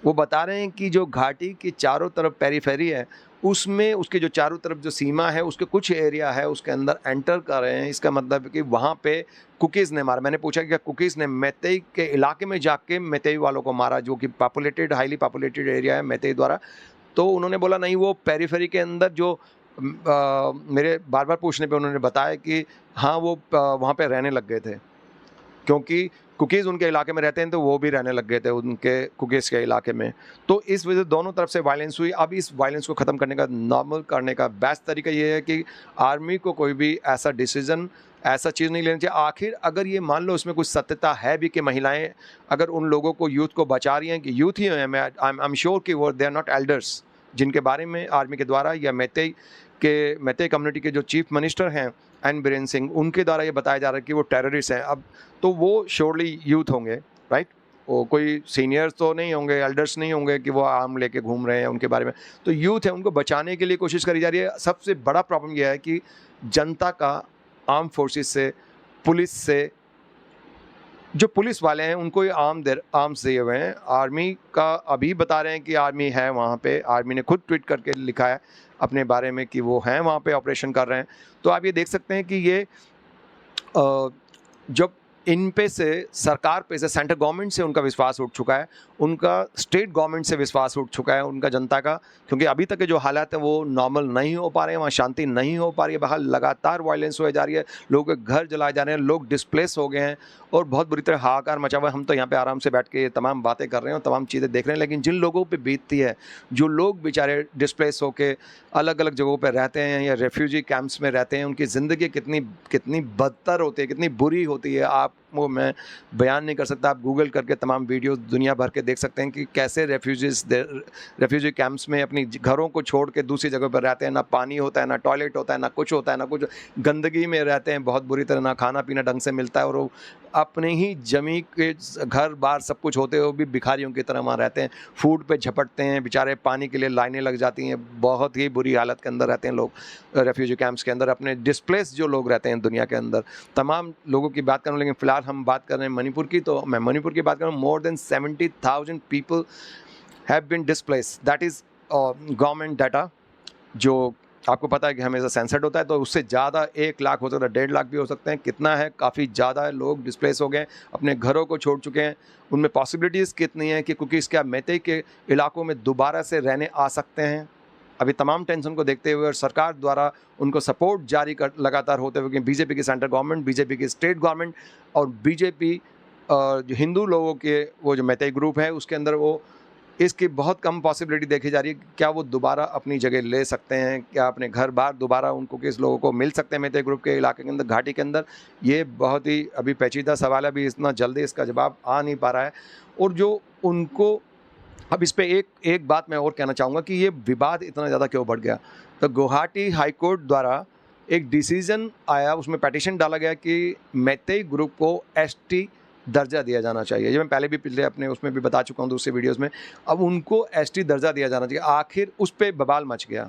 वो बता रहे हैं कि जो घाटी की चारों तरफ पेरीफेरी है, उसमें उसके जो चारों तरफ जो सीमा है उसके कुछ एरिया है उसके अंदर एंटर कर रहे हैं। इसका मतलब है कि वहाँ पे कुकीज़ ने मारा। मैंने पूछा कि क्या कुकीज़ ने मेतेई के इलाके में जाके मेतेई वालों को मारा, जो कि हाईली पॉपुलेटेड एरिया है मेतेई द्वारा? तो उन्होंने बोला नहीं, वो पेरीफेरी के अंदर जो मेरे बार बार पूछने पे उन्होंने बताया कि हाँ, वो वहाँ पे रहने लग गए थे, क्योंकि कुकीज़ उनके इलाके में रहते हैं तो वो भी रहने लग गए थे उनके कुकीज़ के इलाके में। तो इस वजह से दोनों तरफ से वायलेंस हुई। अब इस वायलेंस को ख़त्म करने का, नॉर्मल करने का बेस्ट तरीका ये है कि आर्मी को कोई भी ऐसा डिसीज़न, ऐसा चीज़ नहीं लेनी चाहिए। आखिर अगर ये मान लो इसमें कुछ सत्यता है भी कि महिलाएं अगर उन लोगों को, यूथ को बचा रही हैं, कि यूथ ही हैं, मैं आई एम श्योर कि वो दे आर नॉट एल्डर्स, जिनके बारे में आर्मी के द्वारा या मेतेई कम्युनिटी के जो चीफ मिनिस्टर हैं एन बीरेन सिंह, उनके द्वारा ये बताया जा रहा है कि वो टेररिस्ट हैं। अब तो वो श्योरली यूथ होंगे, राइट? वो कोई सीनियर्स तो नहीं होंगे, एल्डर्स नहीं होंगे कि वो आर्म लेके घूम रहे हैं उनके बारे में। तो यूथ है, उनको बचाने के लिए कोशिश करी जा रही है। सबसे बड़ा प्रॉब्लम यह है कि जनता का आर्म फोर्सेस से, पुलिस से, जो पुलिस वाले हैं उनको ये आर्म्स दिए हुए हैं। आर्मी का अभी बता रहे हैं कि आर्मी है वहाँ पे, आर्मी ने खुद ट्वीट करके लिखा है अपने बारे में कि वो हैं वहाँ पे, ऑपरेशन कर रहे हैं। तो आप ये देख सकते हैं कि ये जब इन पे से, सरकार पे से, सेंट्रल गवर्नमेंट से उनका विश्वास उठ चुका है, उनका स्टेट गवर्नमेंट से विश्वास उठ चुका है उनका जनता का, क्योंकि अभी तक के जो हालात हैं वो नॉर्मल नहीं हो पा रहे हैं, वहाँ शांति नहीं हो पा रही है, बाहर लगातार वायलेंस हो जा रही है, लोगों के घर जलाए जा रहे हैं, लोग डिस्प्लेस हो गए हैं और बहुत बुरी तरह हाहाकार मचा हुआ है। हम तो यहाँ पे आराम से बैठ के तमाम बातें कर रहे हैं और तमाम चीज़ें देख रहे हैं, लेकिन जिन लोगों पर बीतती है, जो लोग बेचारे डिस्प्लेस होकर अलग अलग जगहों पर रहते हैं या रेफ्यूजी कैंप्स में रहते हैं, उनकी ज़िंदगी कितनी बदतर होती है, कितनी बुरी होती है, आप वो मैं बयान नहीं कर सकता। आप गूगल करके तमाम वीडियोस दुनिया भर के देख सकते हैं कि कैसे रेफ्यूजी कैंप्स में अपनी घरों को छोड़ के दूसरी जगह पर रहते हैं। ना पानी होता है, ना टॉयलेट होता है, ना कुछ होता है, ना कुछ, गंदगी में रहते हैं बहुत बुरी तरह, ना खाना पीना ढंग से मिलता है, और वो अपने ही जमी के घर बार सब कुछ होते हुए भी भिखारियों की तरह वहाँ रहते हैं। फूड पे झपटते हैं बेचारे, पानी के लिए लाइनें लग जाती हैं। बहुत ही बुरी हालत के अंदर रहते हैं लोग रेफ्यूजी कैंप्स के अंदर, अपने डिस्प्लेस जो लोग रहते हैं दुनिया के अंदर। तमाम लोगों की बात करूँ, लेकिन फ़िलहाल हम बात कर रहे हैं मणिपुर की, तो मैं मणिपुर की बात करूँ, more than 70,000 people have been displaced. That is government data, जो आपको पता है कि हमेशा सेंसर्ड होता है, तो उससे ज़्यादा 1 लाख हो सकता है, 1.5 लाख भी हो सकते हैं। कितना है? काफ़ी ज़्यादा है। लोग डिस्प्लेस हो गए, अपने घरों को छोड़ चुके हैं। उनमें पॉसिबिलिटीज़ कितनी हैं कि कुकीज़ क्या मैतेई के इलाकों में दोबारा से रहने आ सकते हैं? अभी तमाम टेंशन को देखते हुए और सरकार द्वारा उनको सपोर्ट जारी कर लगातार होते हुए, कि बीजेपी की सेंट्रल गवर्नमेंट, बीजेपी की स्टेट गवर्नमेंट और बीजेपी जो हिंदू लोगों के वो जो मैतेई ग्रुप है उसके अंदर, वो इसकी बहुत कम पॉसिबिलिटी देखी जा रही है। क्या वो दोबारा अपनी जगह ले सकते हैं? क्या अपने घर बार दोबारा उनको किस लोगों को मिल सकते हैं मैतेई ग्रुप के इलाके के अंदर, घाटी के अंदर? ये बहुत ही अभी पेचीदा सवाल है, अभी इतना जल्दी इसका जवाब आ नहीं पा रहा है। और जो उनको अब इस पे एक बात मैं और कहना चाहूँगा कि ये विवाद इतना ज़्यादा क्यों बढ़ गया। तो गुवाहाटी हाई कोर्ट द्वारा एक डिसीज़न आया, उसमें पेटिशन डाला गया कि मैतेई ग्रुप को एसटी दर्जा दिया जाना चाहिए। ये मैं पहले भी पिछले अपने उसमें भी बता चुका हूँ दूसरे वीडियोज़ में। अब उनको एसटी दर्जा दिया जाना चाहिए। आखिर उस पे बवाल मच गया।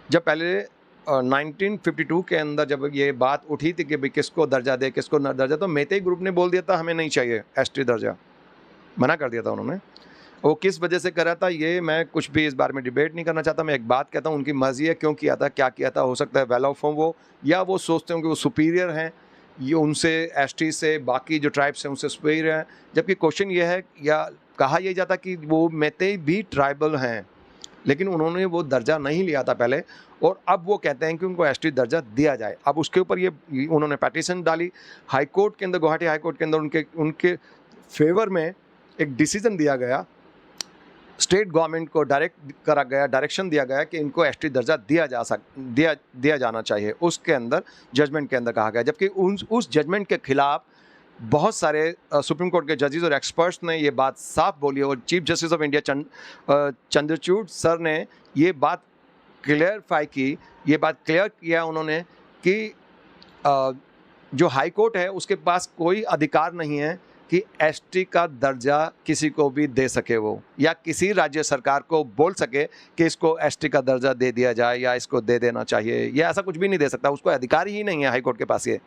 जब पहले 1952 के अंदर जब ये बात उठी थी कि भाई किसको दर्जा दे, किसको न दर्जा, तो मैतेई ग्रुप ने बोल दिया था हमें नहीं चाहिए एसटी दर्जा, मना कर दिया था उन्होंने। वो किस वजह से करा था ये मैं कुछ भी इस बारे में डिबेट नहीं करना चाहता। मैं एक बात कहता हूँ, उनकी मर्जी है, क्यों किया था, क्या किया था। हो सकता है वेल ऑफ हो वो, या वो सोचते हों कि वो सुपीरियर हैं, ये उनसे एसटी से बाकी जो ट्राइब्स हैं उनसे सुपीरियर हैं। जबकि क्वेश्चन ये है, या कहा यह जाता कि वो मैतेई भी ट्राइबल हैं, लेकिन उन्होंने वो दर्जा नहीं लिया था पहले, और अब वो कहते हैं कि उनको एसटी दर्जा दिया जाए। अब उसके ऊपर ये उन्होंने पेटिशन डाली हाई कोर्ट के अंदर, गुवाहाटी हाई कोर्ट के अंदर। उनके फेवर में एक डिसीजन दिया गया, स्टेट गवर्नमेंट को डायरेक्शन दिया गया कि इनको एसटी दर्जा दिया जाना चाहिए। उसके अंदर जजमेंट के अंदर कहा गया, जबकि उस जजमेंट के खिलाफ बहुत सारे सुप्रीम कोर्ट के जजेस और एक्सपर्ट्स ने ये बात साफ बोली, और chief justice of India Chandrachud sir ने ये बात क्लियर किया उन्होंने कि जो हाई कोर्ट है उसके पास कोई अधिकार नहीं है कि एसटी का दर्जा किसी को भी दे सके वो, या किसी राज्य सरकार को बोल सके कि इसको एसटी का दर्जा दे दिया जाए या इसको दे देना चाहिए। ये ऐसा कुछ भी नहीं दे सकता, उसको अधिकार ही नहीं है हाई कोर्ट के पास ये।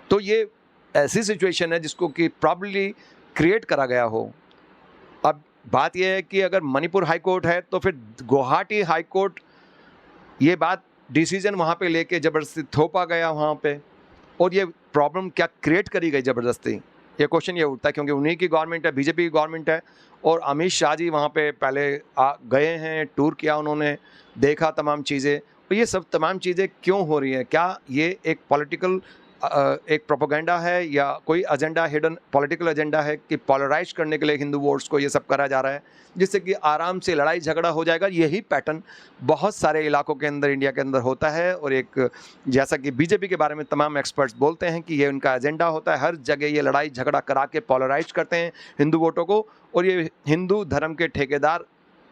तो ये ऐसी सिचुएशन है जिसको कि प्रॉब्ली क्रिएट करा गया हो। अब बात यह है कि अगर मणिपुर हाई कोर्ट है तो फिर गुवाहाटी हाई कोर्ट, ये बात डिसीजन वहाँ पे लेके ज़बरदस्ती थोपा गया वहाँ पे, और ये प्रॉब्लम क्या क्रिएट करी गई ज़बरदस्ती, ये क्वेश्चन ये उठता है। क्योंकि उन्हीं की गवर्नमेंट है, बीजेपी की गवर्नमेंट है, और अमित शाह जी वहाँ पे पहले गए हैं, टूर किया उन्होंने, देखा तमाम चीज़ें। तो ये सब तमाम चीज़ें क्यों हो रही हैं? क्या ये एक पॉलिटिकल एक प्रोपेगेंडा है, या कोई एजेंडा, हिडन पॉलिटिकल एजेंडा है कि पोलराइज करने के लिए हिंदू वोट्स को ये सब करा जा रहा है, जिससे कि आराम से लड़ाई झगड़ा हो जाएगा? यही पैटर्न बहुत सारे इलाकों के अंदर, इंडिया के अंदर होता है। और एक जैसा कि बीजेपी के बारे में तमाम एक्सपर्ट्स बोलते हैं कि ये उनका एजेंडा होता है, हर जगह ये लड़ाई झगड़ा करा के पोलराइज करते हैं हिंदू वोटों को। और ये हिंदू धर्म के ठेकेदार,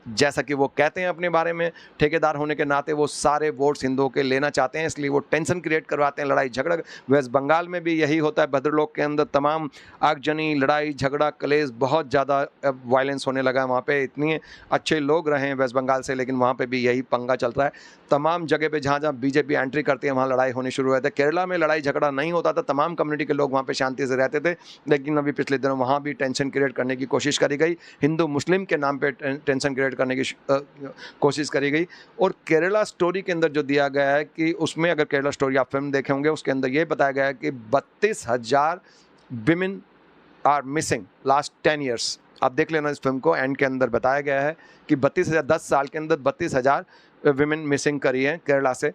जैसा कि वो कहते हैं अपने बारे में, ठेकेदार होने के नाते वो सारे वोट्स हिंदुओं के लेना चाहते हैं, इसलिए वो टेंशन क्रिएट करवाते हैं, लड़ाई झगड़ा। वेस्ट बंगाल में भी यही होता है, भद्रलोक के अंदर तमाम आगजनी, लड़ाई झगड़ा, कलेश, बहुत ज़्यादा वायलेंस होने लगा है वहाँ पे। इतने अच्छे लोग रहे हैं वेस्ट बंगाल से, लेकिन वहाँ पे भी यही पंगा चल रहा है। तमाम जगह पे जहाँ जहाँ बीजेपी एंट्री करती है वहाँ लड़ाई होनी शुरू हो जाती है। केरला में लड़ाई झगड़ा नहीं होता था, तमाम कम्युनिटी के लोग वहाँ पे शांति से रहते थे, लेकिन अभी पिछले दिनों वहाँ भी टेंशन क्रिएट करने की कोशिश करी गई, हिंदू मुस्लिम के नाम पे टेंशन क्रिएट करने की कोशिश करी गई। और केरला स्टोरी के अंदर जो दिया गया है कि उसमें, अगर केरला स्टोरी आप फिल्म देखे होंगे, उसके अंदर ये बताया गया है कि 32,000 women are missing last 10 years. आप देख लेना इस फिल्म को, एंड के अंदर बताया गया है कि 32,000, 10 साल के अंदर 32,000 विमेन मिसिंग करी है केरला से।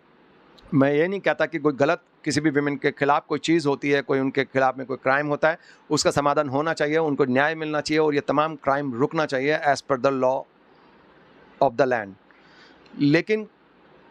मैं ये नहीं कहता कि कोई गलत किसी भी विमेन के खिलाफ कोई चीज़ होती है, कोई उनके खिलाफ में कोई क्राइम होता है, उसका समाधान होना चाहिए, उनको न्याय मिलना चाहिए, और ये तमाम क्राइम रुकना चाहिए as per the law of the land. लेकिन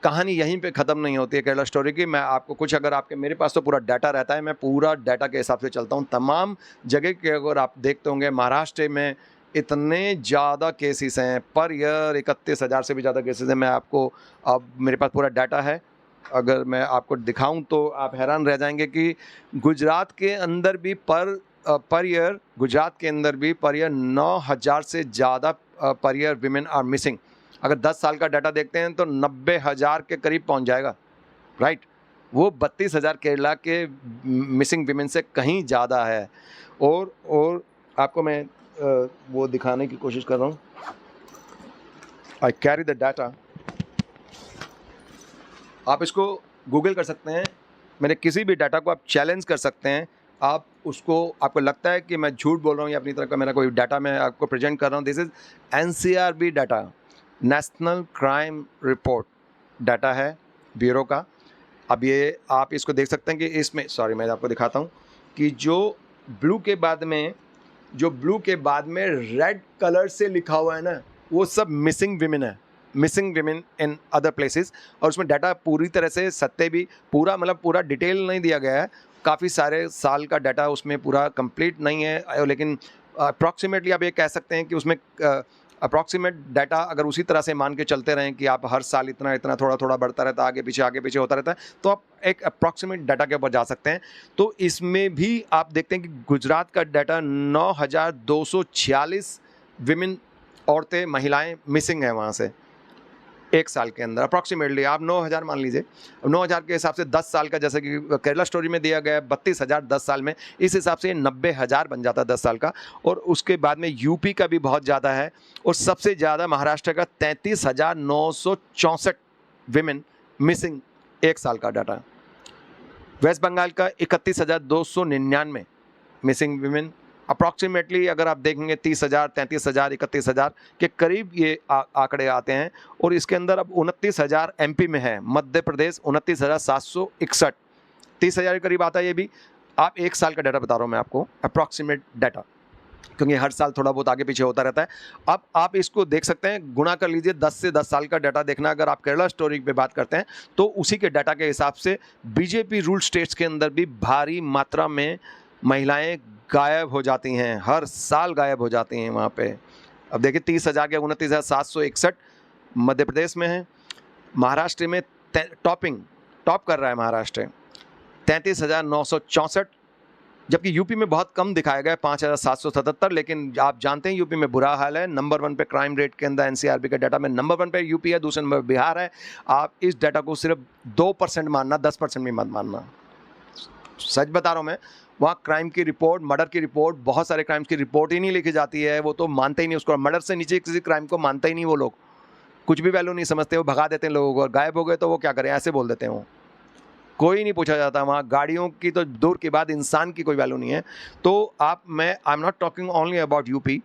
कहानी यहीं पे ख़त्म नहीं होती है केरला स्टोरी की। मैं आपको कुछ, अगर आपके, मेरे पास तो पूरा डाटा रहता है, मैं पूरा डाटा के हिसाब से चलता हूँ। तमाम जगह के अगर आप देखते होंगे, महाराष्ट्र में इतने ज़्यादा केसेस हैं पर ईयर, 31,000 से भी ज़्यादा केसेस हैं। मैं आपको, अब मेरे पास पूरा डाटा है, अगर मैं आपको दिखाऊं तो आप हैरान रह जाएंगे कि गुजरात के अंदर भी पर ईयर, गुजरात के अंदर भी पर ईयर 9,000 से ज़्यादा per year women are missing. अगर 10 साल का डाटा देखते हैं तो 90,000 के करीब पहुंच जाएगा, राइट। वो 32,000 केरला के मिसिंग विमेन से कहीं ज़्यादा है। और आपको मैं वो दिखाने की कोशिश कर रहा हूँ। आई कैरी द डाटा, आप इसको गूगल कर सकते हैं, मेरे किसी भी डाटा को आप चैलेंज कर सकते हैं। आप उसको, आपको लगता है कि मैं झूठ बोल रहा हूँ या अपनी तरफ का मेरा कोई डाटा मैं आपको प्रेजेंट कर रहा हूँ, this is NCRB data, national crime report data है ब्यूरो का। अब ये आप इसको देख सकते हैं कि इसमें, सॉरी मैं आपको दिखाता हूँ कि जो ब्लू के बाद में रेड कलर से लिखा हुआ है ना, वो सब मिसिंग विमेन है, missing women in other places. और उसमें डाटा पूरी तरह से सत्य भी, पूरा मतलब पूरा डिटेल नहीं दिया गया है, काफ़ी सारे साल का डाटा उसमें पूरा कंप्लीट नहीं है, लेकिन अप्रॉक्सीमेटली आप ये कह सकते हैं कि उसमें अप्रॉक्सीमेट डाटा अगर उसी तरह से मान के चलते रहें कि आप हर साल इतना इतना थोड़ा थोड़ा बढ़ता रहता है, आगे पीछे होता रहता है, तो आप एक अप्रॉक्सीमेट डाटा के ऊपर जा सकते हैं। तो इसमें भी आप देखते हैं कि गुजरात का डाटा 9,246 विमेन, औरतें, महिलाएं मिसिंग हैं वहाँ से एक साल के अंदर। अप्रॉक्सीमेटली आप 9,000 मान लीजिए, 9,000 के हिसाब से 10 साल का, जैसे कि केरला स्टोरी में दिया गया है 32,000 10 साल में, इस हिसाब से 90,000 बन जाता है 10 साल का। और उसके बाद में यूपी का भी बहुत ज़्यादा है, और सबसे ज़्यादा महाराष्ट्र का 33,964 विमेन मिसिंग एक साल का डाटा। वेस्ट बंगाल का 31,299 मिसिंग विमेन। अप्रॉक्सीमेटली अगर आप देखेंगे 30,000, 33,000, 31,000 के करीब ये आंकड़े आते हैं। और इसके अंदर अब 29,000 MP में है, मध्य प्रदेश 29,761, 30,000 के करीब आता है ये भी। आप एक साल का डाटा बता रहा हूँ मैं आपको, अप्रॉक्सीमेट डाटा, क्योंकि हर साल थोड़ा बहुत आगे पीछे होता रहता है। अब आप इसको देख सकते हैं, गुणा कर लीजिए, 10 से 10 साल का डाटा देखना। अगर आप केरला स्टोरी पे बात करते हैं तो उसी के डाटा के हिसाब से बीजेपी रूल स्टेट्स के अंदर भी भारी मात्रा में महिलाएं गायब हो जाती हैं, हर साल गायब हो जाती हैं वहाँ पे। अब देखिए 30,000 के 29,761 मध्य प्रदेश में है। महाराष्ट्र में टॉप कर रहा है महाराष्ट्र, 33,964, जबकि यूपी में बहुत कम दिखाया गया है, 5,777। लेकिन आप जानते हैं यूपी में बुरा हाल है। नंबर 1 पे क्राइम रेट के अंदर NCRB के डाटा में नंबर 1 पे यूपी है, दूसरे नंबर बिहार है। आप इस डाटा को सिर्फ 2% मानना, 10% भी मत मानना, सच बता रहा हूँ मैं। वहाँ क्राइम की रिपोर्ट, मर्डर की रिपोर्ट, बहुत सारे क्राइम्स की रिपोर्ट ही नहीं लिखी जाती है, वो तो मानते ही नहीं उसको। मर्डर से नीचे किसी क्राइम को मानते ही नहीं वो लोग, कुछ भी वैल्यू नहीं समझते, वो भगा देते हैं लोगों को। गायब हो गए तो वो क्या करें, ऐसे बोल देते हैं, वो कोई नहीं पूछा जाता वहाँ। गाड़ियों की तो दूर की बात, इंसान की कोई वैल्यू नहीं है। तो I am not talking only about UP,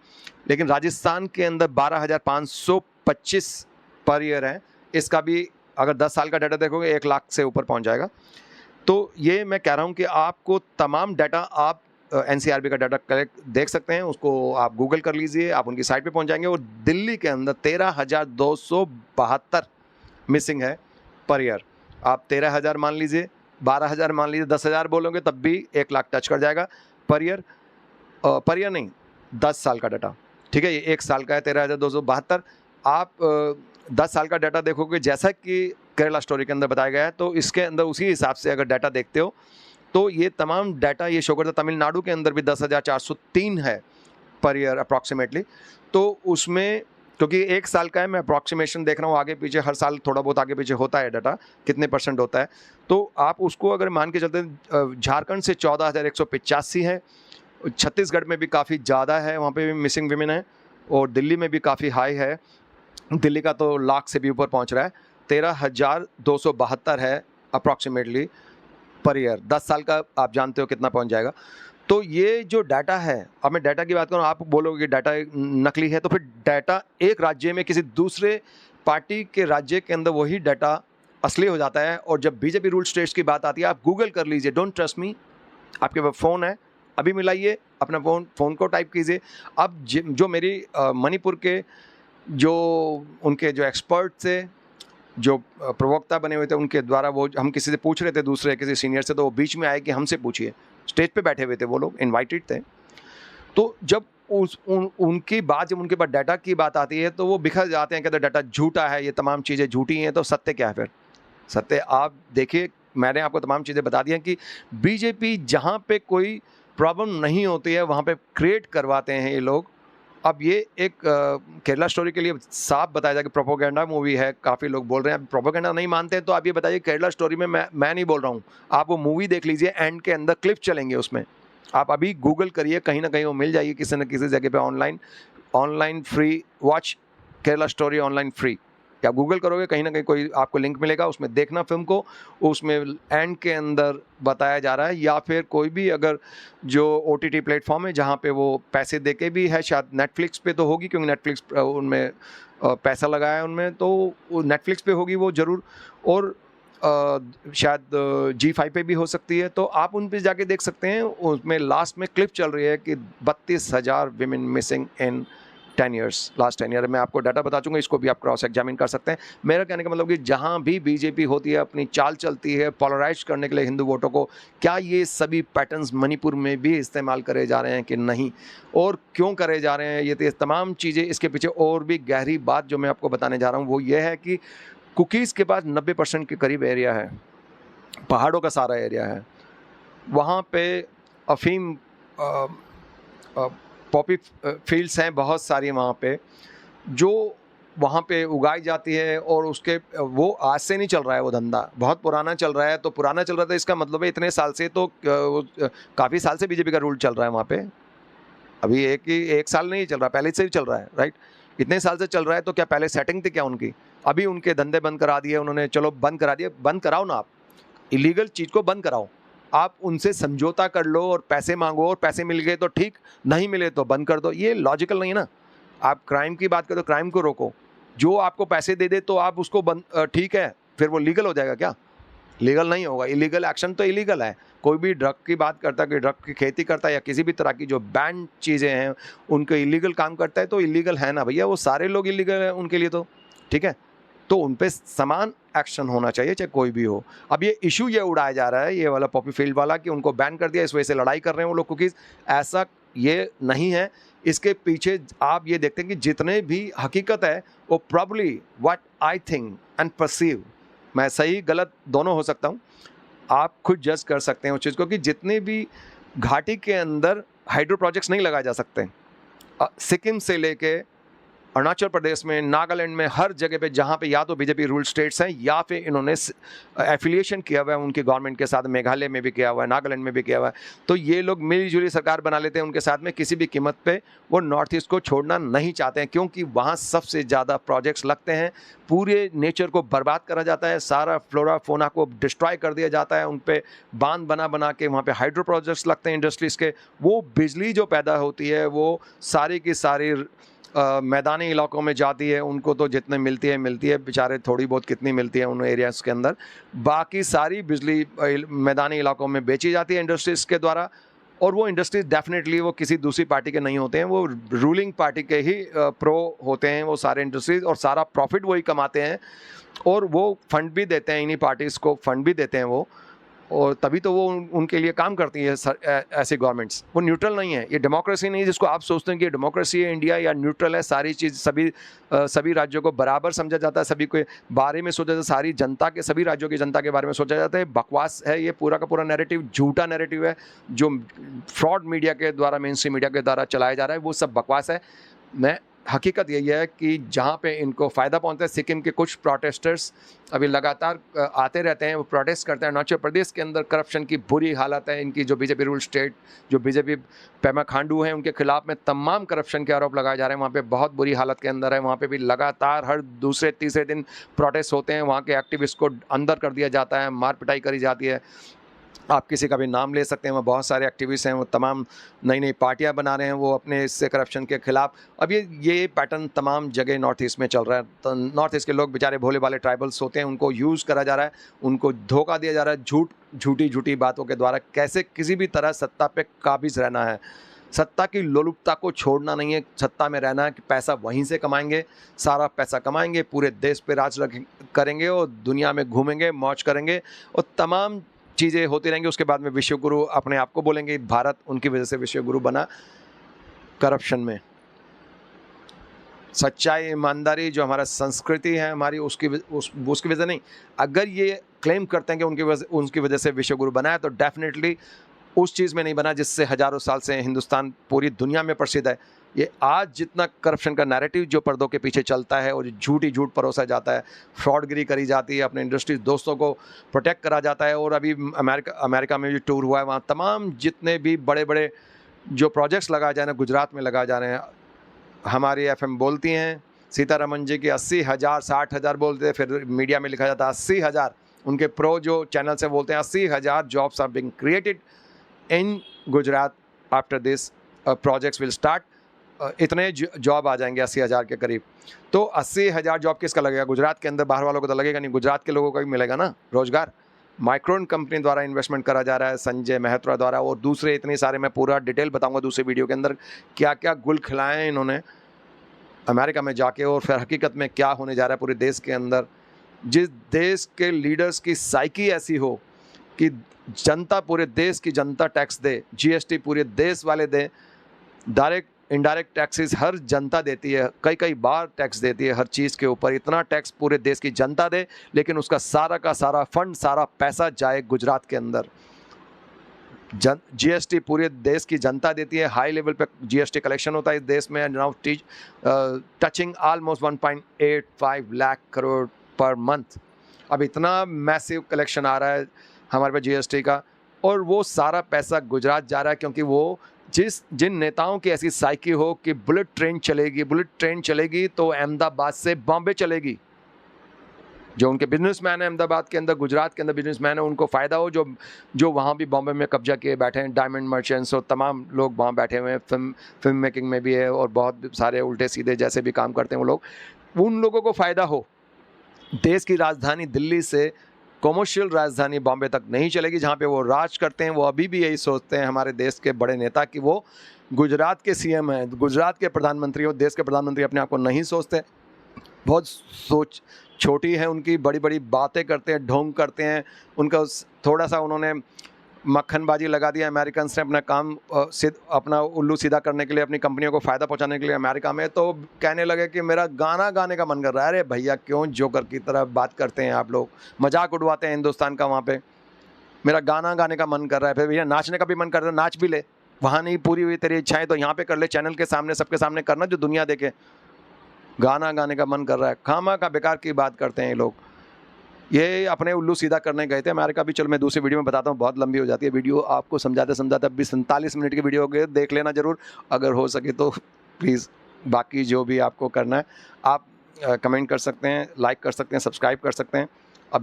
लेकिन राजस्थान के अंदर 12,525 पर ईयर है। इसका भी अगर 10 साल का डाटा देखोगे 1 लाख से ऊपर पहुँच जाएगा। तो ये मैं कह रहा हूँ कि आपको तमाम डाटा, आप NCRB का डाटा कलेक्ट देख सकते हैं, उसको आप गूगल कर लीजिए, आप उनकी साइट पे पहुँच जाएंगे। और दिल्ली के अंदर 13,272 मिसिंग है पर ईयर। आप 13,000 मान लीजिए, 12,000 मान लीजिए, 10,000 बोलोगे तब भी 1 लाख टच कर जाएगा पर ईयर। नहीं, 10 साल का डाटा, ठीक है, ये 1 साल का है 13,272। आप 10 साल का डाटा देखोगे जैसा कि केरला स्टोरी के अंदर बताया गया है, तो इसके अंदर उसी हिसाब से अगर डाटा देखते हो तो ये तमाम डाटा ये शो करता है। तमिलनाडु के अंदर भी 10,403 है पर ईयर अप्रॉक्सीमेटली। तो उसमें, क्योंकि 1 साल का है, मैं अप्रॉक्सीमेशन देख रहा हूँ, आगे पीछे हर साल थोड़ा बहुत आगे पीछे होता है डाटा, कितने % होता है। तो आप उसको अगर मान के चलते हैं, झारखंड से 14,185 है, छत्तीसगढ़ में भी काफ़ी ज़्यादा है, वहाँ पे भी मिसिंग विमेन है, और दिल्ली में भी काफ़ी हाई है। दिल्ली का तो लाख से भी ऊपर पहुँच रहा है, 13,272 है अप्रॉक्सीमेटली पर ईयर। 10 साल का आप जानते हो कितना पहुंच जाएगा। तो ये जो डाटा है, अब मैं डाटा की बात करूँ, आप बोलोगे कि डाटा नकली है, तो फिर डाटा एक राज्य में किसी दूसरे पार्टी के राज्य के अंदर वही डाटा असली हो जाता है। और जब बीजेपी रूल स्टेट्स की बात आती है, आप गूगल कर लीजिए, डोंट ट्रस्ट मी, आपके पास फ़ोन है, अभी मिलाइए अपना फ़ोन को टाइप कीजिए। अब जो मेरी मणिपुर के जो उनके जो एक्सपर्ट थे, जो प्रवक्ता बने हुए थे उनके द्वारा वो हम किसी से पूछ रहे थे, दूसरे किसी सीनियर से, तो वो बीच में आए कि हमसे पूछिए। स्टेज पे बैठे हुए थे वो लोग, इनवाइटेड थे। तो जब उनकी बात, जब उनके पास डाटा की बात आती है तो वो बिखर जाते हैं, कहते हैं डाटा झूठा है, ये तमाम चीज़ें झूठी हैं। तो सत्य क्या है फिर? सत्य आप देखिए, मैंने आपको तमाम चीज़ें बता दी हैं कि बीजेपी जहाँ पे कोई प्रॉब्लम नहीं होती है वहाँ पे क्रिएट करवाते हैं ये लोग। अब ये एक केरला स्टोरी के लिए साफ बताया जाए कि प्रोपेगेंडा मूवी है, काफ़ी लोग बोल रहे हैं। अब प्रोपेगेंडा नहीं मानते हैं तो आप ये बताइए, केरला स्टोरी में मैं नहीं बोल रहा हूँ, आप वो मूवी देख लीजिए, एंड के अंदर क्लिप चलेंगे उसमें, आप अभी गूगल करिए, कहीं ना कहीं वो मिल जाएगी किसी न किसी जगह पे, online free, watch Kerala story online free. या गूगल करोगे कहीं ना कहीं कोई आपको लिंक मिलेगा, उसमें देखना फिल्म को, उसमें एंड के अंदर बताया जा रहा है। या फिर कोई भी अगर जो OTT प्लेटफॉर्म है जहाँ पे वो पैसे दे के भी है, शायद नेटफ्लिक्स पे तो होगी, क्योंकि नेटफ्लिक्स उनमें पैसा लगाया है उनमें, तो वो नेटफ्लिक्स पे होगी वो ज़रूर, और शायद G5 पे भी हो सकती है। तो आप उन पे जाके देख सकते हैं, उसमें लास्ट में क्लिप चल रही है कि 32,000 women missing in 10 years, last 10 year. मैं आपको डाटा बता चूँगा, इसको भी आप क्रॉस एग्जामिन कर सकते हैं। मेरा कहने का मतलब कि जहाँ भी बीजेपी होती है, अपनी चाल चलती है पोलराइज करने के लिए हिंदू वोटों को, क्या ये सभी पैटर्न्स मणिपुर में भी इस्तेमाल करे जा रहे हैं कि नहीं, और क्यों करे जा रहे हैं, ये तमाम चीज़ें, इसके पीछे और भी गहरी बात जो मैं आपको बताने जा रहा हूँ वो ये है कि कुकीज़ के पास 90% के करीब एरिया है, पहाड़ों का सारा एरिया है, वहाँ पे अफीम पॉपी फील्ड्स हैं बहुत सारी वहाँ पे, जो वहाँ पे उगाई जाती है, और उसके वो आज से नहीं चल रहा है, वो धंधा बहुत पुराना चल रहा है। तो पुराना चल रहा था, इसका मतलब है इतने साल से, तो काफ़ी साल से बीजेपी का रूल चल रहा है वहाँ पे, अभी एक साल नहीं चल रहा, पहले से ही चल रहा है, राइट? इतने साल से चल रहा है, तो क्या पहले सेटिंग थी क्या उनकी? अभी उनके धंधे बंद करा दिए उन्होंने, चलो बंद करा दिए, बंद कराओ ना, आप इलीगल चीज़ को बंद कराओ, आप उनसे समझौता कर लो और पैसे मांगो, और पैसे मिल गए तो ठीक, नहीं मिले तो बंद कर दो। ये लॉजिकल नहीं है ना। आप क्राइम की बात करो, क्राइम को रोको, जो आपको पैसे दे दे तो आप उसको बंद, ठीक है, फिर वो लीगल हो जाएगा क्या? लीगल नहीं होगा। इलीगल एक्शन तो इलीगल है। कोई भी ड्रग की बात करता है, कि ड्रग की खेती करता है या किसी भी तरह की जो बैन चीज़ें हैं उनको इलीगल काम करता है, तो इलीगल है ना भैया, वो सारे लोग इलीगल हैं उनके लिए, तो ठीक है, तो उन पे समान एक्शन होना चाहिए, चाहे कोई भी हो। अब ये इशू ये उड़ाया जा रहा है, ये वाला पॉपी फील्ड वाला, कि उनको बैन कर दिया, इस वजह से लड़ाई कर रहे हैं वो लोग कुकीज़, ऐसा ये नहीं है। इसके पीछे आप ये देखते हैं कि जितने भी हकीकत है वो probably what I think and perceive, मैं सही गलत दोनों हो सकता हूँ, आप खुद जज कर सकते हैं उस चीज़ को, कि जितने भी घाटी के अंदर हाइड्रो प्रोजेक्ट्स नहीं लगाए जा सकते, सिक्किम से लेके अरुणाचल प्रदेश में, नागालैंड में, हर जगह पे जहाँ पे या तो बीजेपी रूल स्टेट्स हैं या फिर इन्होंने एफिलिएशन किया हुआ है उनकी गवर्नमेंट के साथ, मेघालय में भी किया हुआ है, नागालैंड में भी किया हुआ है, तो ये लोग मिली-जुली सरकार बना लेते हैं उनके साथ में, किसी भी कीमत पे वो नॉर्थ ईस्ट को छोड़ना नहीं चाहते हैं, क्योंकि वहाँ सबसे ज़्यादा प्रोजेक्ट्स लगते हैं, पूरे नेचर को बर्बाद करा जाता है, सारा फ्लोरा फोना को डिस्ट्रॉय कर दिया जाता है, उन पे बांध बना के वहाँ पे हाइड्रो प्रोजेक्ट्स लगते हैं इंडस्ट्रीज़ के, वो बिजली जो पैदा होती है वो सारी की सारी मैदानी इलाकों में जाती है, उनको तो जितने मिलती है बेचारे, थोड़ी बहुत कितनी मिलती है उन एरियाज़ के अंदर, बाकी सारी बिजली मैदानी इलाकों में बेची जाती है इंडस्ट्रीज़ के द्वारा, और वो इंडस्ट्रीज डेफिनेटली वो किसी दूसरी पार्टी के नहीं होते हैं, वो रूलिंग पार्टी के ही प्रो होते हैं वो सारे इंडस्ट्रीज, और सारा प्रॉफिट वही कमाते हैं, और वो फंड भी देते हैं, इन्हीं पार्टीज़ को फंड भी देते हैं वो, और तभी तो वो उनके लिए काम करती है ऐसी गवर्नमेंट्स। वो न्यूट्रल नहीं है, ये डेमोक्रेसी नहीं है जिसको आप सोचते हैं कि ये डेमोक्रेसी है इंडिया या न्यूट्रल है, सारी चीज़ सभी राज्यों को बराबर समझा जाता है, सभी के बारे में सोचा जाता है, सारी जनता के, सभी राज्यों की जनता के बारे में सोचा जाता है। बकवास है ये पूरा का पूरा नैरेटिव, झूठा नैरेटिव है जो फ्रॉड मीडिया के द्वारा, मेन स्ट्रीम मीडिया के द्वारा चलाया जा रहा है, वो सब बकवास है। मैं हकीकत यही है कि जहाँ पे इनको फ़ायदा पहुँचता है, सिक्किम के कुछ प्रोटेस्टर्स अभी लगातार आते रहते हैं, वो प्रोटेस्ट करते हैं। अरुणाचल प्रदेश के अंदर करप्शन की बुरी हालत है, इनकी जो बीजेपी रूल स्टेट, जो बीजेपी पेमा खांडू हैं, उनके खिलाफ में तमाम करप्शन के आरोप लगाए जा रहे हैं, वहाँ पे बहुत बुरी हालत के अंदर है, वहाँ पे भी लगातार हर दूसरे तीसरे दिन प्रोटेस्ट होते हैं, वहाँ के एक्टिविस्ट को अंदर कर दिया जाता है, मार पिटाई करी जाती है। आप किसी का भी नाम ले सकते हैं, वहाँ बहुत सारे एक्टिविस्ट हैं, वो तमाम नई नई पार्टियां बना रहे हैं वो अपने इससे करप्शन के खिलाफ। अब ये पैटर्न तमाम जगह नॉर्थ ईस्ट में चल रहा है। तो नॉर्थ ईस्ट के लोग बेचारे भोले भाले ट्राइबल्स होते हैं, उनको यूज़ करा जा रहा है, उनको धोखा दिया जा रहा है, झूठी बातों के द्वारा कैसे किसी भी तरह सत्ता पे काबिज रहना है। सत्ता की लोलुपता को छोड़ना नहीं है, सत्ता में रहना है कि पैसा वहीं से कमाएंगे, सारा पैसा कमाएंगे, पूरे देश पे राज करेंगे और दुनिया में घूमेंगे, मौज करेंगे और तमाम चीज़ें होती रहेंगी। उसके बाद में विश्व गुरु अपने आप को बोलेंगे। भारत उनकी वजह से विश्व गुरु बना करप्शन में। सच्चाई, ईमानदारी जो हमारा संस्कृति है हमारी, उसकी वजह नहीं। अगर ये क्लेम करते हैं कि उनकी वजह से विश्व गुरु बना है, तो डेफिनेटली उस चीज़ में नहीं बना जिससे हज़ारों साल से हिंदुस्तान पूरी दुनिया में प्रसिद्ध है। ये आज जितना करप्शन का नैरेटिव जो पर्दों के पीछे चलता है और झूठ परोसा जाता है, फ्रॉडगिरी करी जाती है, अपने इंडस्ट्री दोस्तों को प्रोटेक्ट करा जाता है। और अभी अमेरिका में जो टूर हुआ है, वहाँ तमाम जितने भी बड़े बड़े जो प्रोजेक्ट्स लगाए जा रहे हैं, गुजरात में लगाए जा रहे हैं। हमारी एफएम बोलती हैं सीतारमन जी की 80,000 60,000 बोलते हैं, फिर मीडिया में लिखा जाता है 80,000। उनके प्रो जो चैनल से बोलते हैं 80,000 jobs are being created in Gujarat after this projects will start. इतने जॉब आ जाएंगे 80,000 के करीब। तो 80,000 जॉब किसका लगेगा? गुजरात के अंदर। बाहर वालों को तो लगेगा नहीं, गुजरात के लोगों को भी मिलेगा ना रोजगार। माइक्रोन कंपनी द्वारा इन्वेस्टमेंट करा जा रहा है, संजय मेहत्रा द्वारा, और दूसरे इतने सारे। मैं पूरा डिटेल बताऊंगा दूसरे वीडियो के अंदर, क्या क्या गुल खिलाए इन्होंने अमेरिका में जाके, और फिर हकीकत में क्या होने जा रहा है पूरे देश के अंदर। जिस देश के लीडर्स की साइकी ऐसी हो कि जनता, पूरे देश की जनता टैक्स दे, जीएसटी पूरे देश वाले दें, डायरेक्ट इनडायरेक्ट टैक्सेस हर जनता देती है, कई बार टैक्स देती है हर चीज़ के ऊपर, इतना टैक्स पूरे देश की जनता दे, लेकिन उसका सारा का सारा फंड, सारा पैसा जाए गुजरात के अंदर। जीएसटी पूरे देश की जनता देती है, हाई लेवल पे जीएसटी कलेक्शन होता है इस देश में, now touching almost 1.85 lakh crore per month. अब इतना मैसिव कलेक्शन आ रहा है हमारे पास जीएसटी का, और वो सारा पैसा गुजरात जा रहा है, क्योंकि वो जिन नेताओं की ऐसी साइकी हो कि बुलेट ट्रेन चलेगी तो अहमदाबाद से बॉम्बे चलेगी। जो उनके बिजनेसमैन है अहमदाबाद के अंदर, गुजरात के अंदर बिजनेसमैन है, उनको फ़ायदा हो, जो वहाँ भी बॉम्बे में कब्जा किए बैठे हैं, डायमंड मर्चेंट्स और तमाम लोग वहाँ बैठे हुए हैं, फिल्म मेकिंग में भी है, और बहुत सारे उल्टे सीधे जैसे भी काम करते हैं वो लोग, उन लोगों को फ़ायदा हो। देश की राजधानी दिल्ली से कॉमर्शियल राजधानी बॉम्बे तक नहीं चलेगी, जहाँ पे वो राज करते हैं। वो अभी भी यही सोचते हैं हमारे देश के बड़े नेता कि वो गुजरात के सीएम हैं, गुजरात के प्रधानमंत्री हो। देश के प्रधानमंत्री अपने आप को नहीं सोचते, बहुत सोच छोटी है उनकी, बड़ी बड़ी बातें करते हैं, ढोंग करते हैं। उनका थोड़ा सा उन्होंने मक्खनबाजी लगा दिया अमेरिकन ने, अपना काम अपना उल्लू सीधा करने के लिए, अपनी कंपनियों को फ़ायदा पहुंचाने के लिए अमेरिका में। तो कहने लगे कि मेरा गाना गाने का मन कर रहा है। अरे भैया, क्यों जोकर की तरह बात करते हैं आप लोग, मजाक उड़वाते हैं हिंदुस्तान का वहाँ पे। मेरा गाना गाने का मन कर रहा है, फिर भैया नाचने का भी मन कर रहा है, नाच भी ले। वहाँ नहीं पूरी हुई तेरी इच्छाएं तो यहाँ पे कर ले, चैनल के सामने, सबके सामने करना, जो दुनिया देखे। गाना गाने का मन कर रहा है, खामा का बेकार की बात करते हैं ये लोग। ये अपने उल्लू सीधा करने गए थे अमेरिका भी। चलो मैं दूसरी वीडियो में बताता हूँ, बहुत लंबी हो जाती है वीडियो, आपको समझाते अब भी 47 मिनट की वीडियो हो गई, देख लेना ज़रूर अगर हो सके तो प्लीज़। बाकी जो भी आपको करना है, आप कमेंट कर सकते हैं, लाइक कर सकते हैं, सब्सक्राइब कर सकते हैं। अब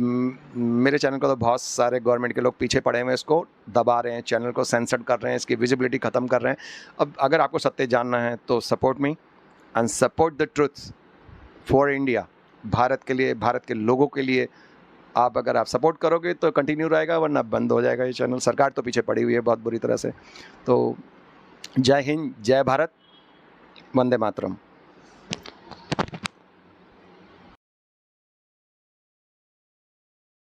मेरे चैनल को तो बहुत सारे गवर्नमेंट के लोग पीछे पड़े हुए हैं, इसको दबा रहे हैं, चैनल को सेंसर कर रहे हैं, इसकी विजिबिलिटी ख़त्म कर रहे हैं। अब अगर आपको सत्य जानना है तो support me and support the truth for India. Bharat के लिए, भारत के लोगों के लिए अगर आप सपोर्ट करोगे तो कंटिन्यू रहेगा, वरना बंद हो जाएगा ये चैनल। सरकार तो पीछे पड़ी हुई है बहुत बुरी तरह से। तो जय हिंद, जय भारत, वंदे मातरम।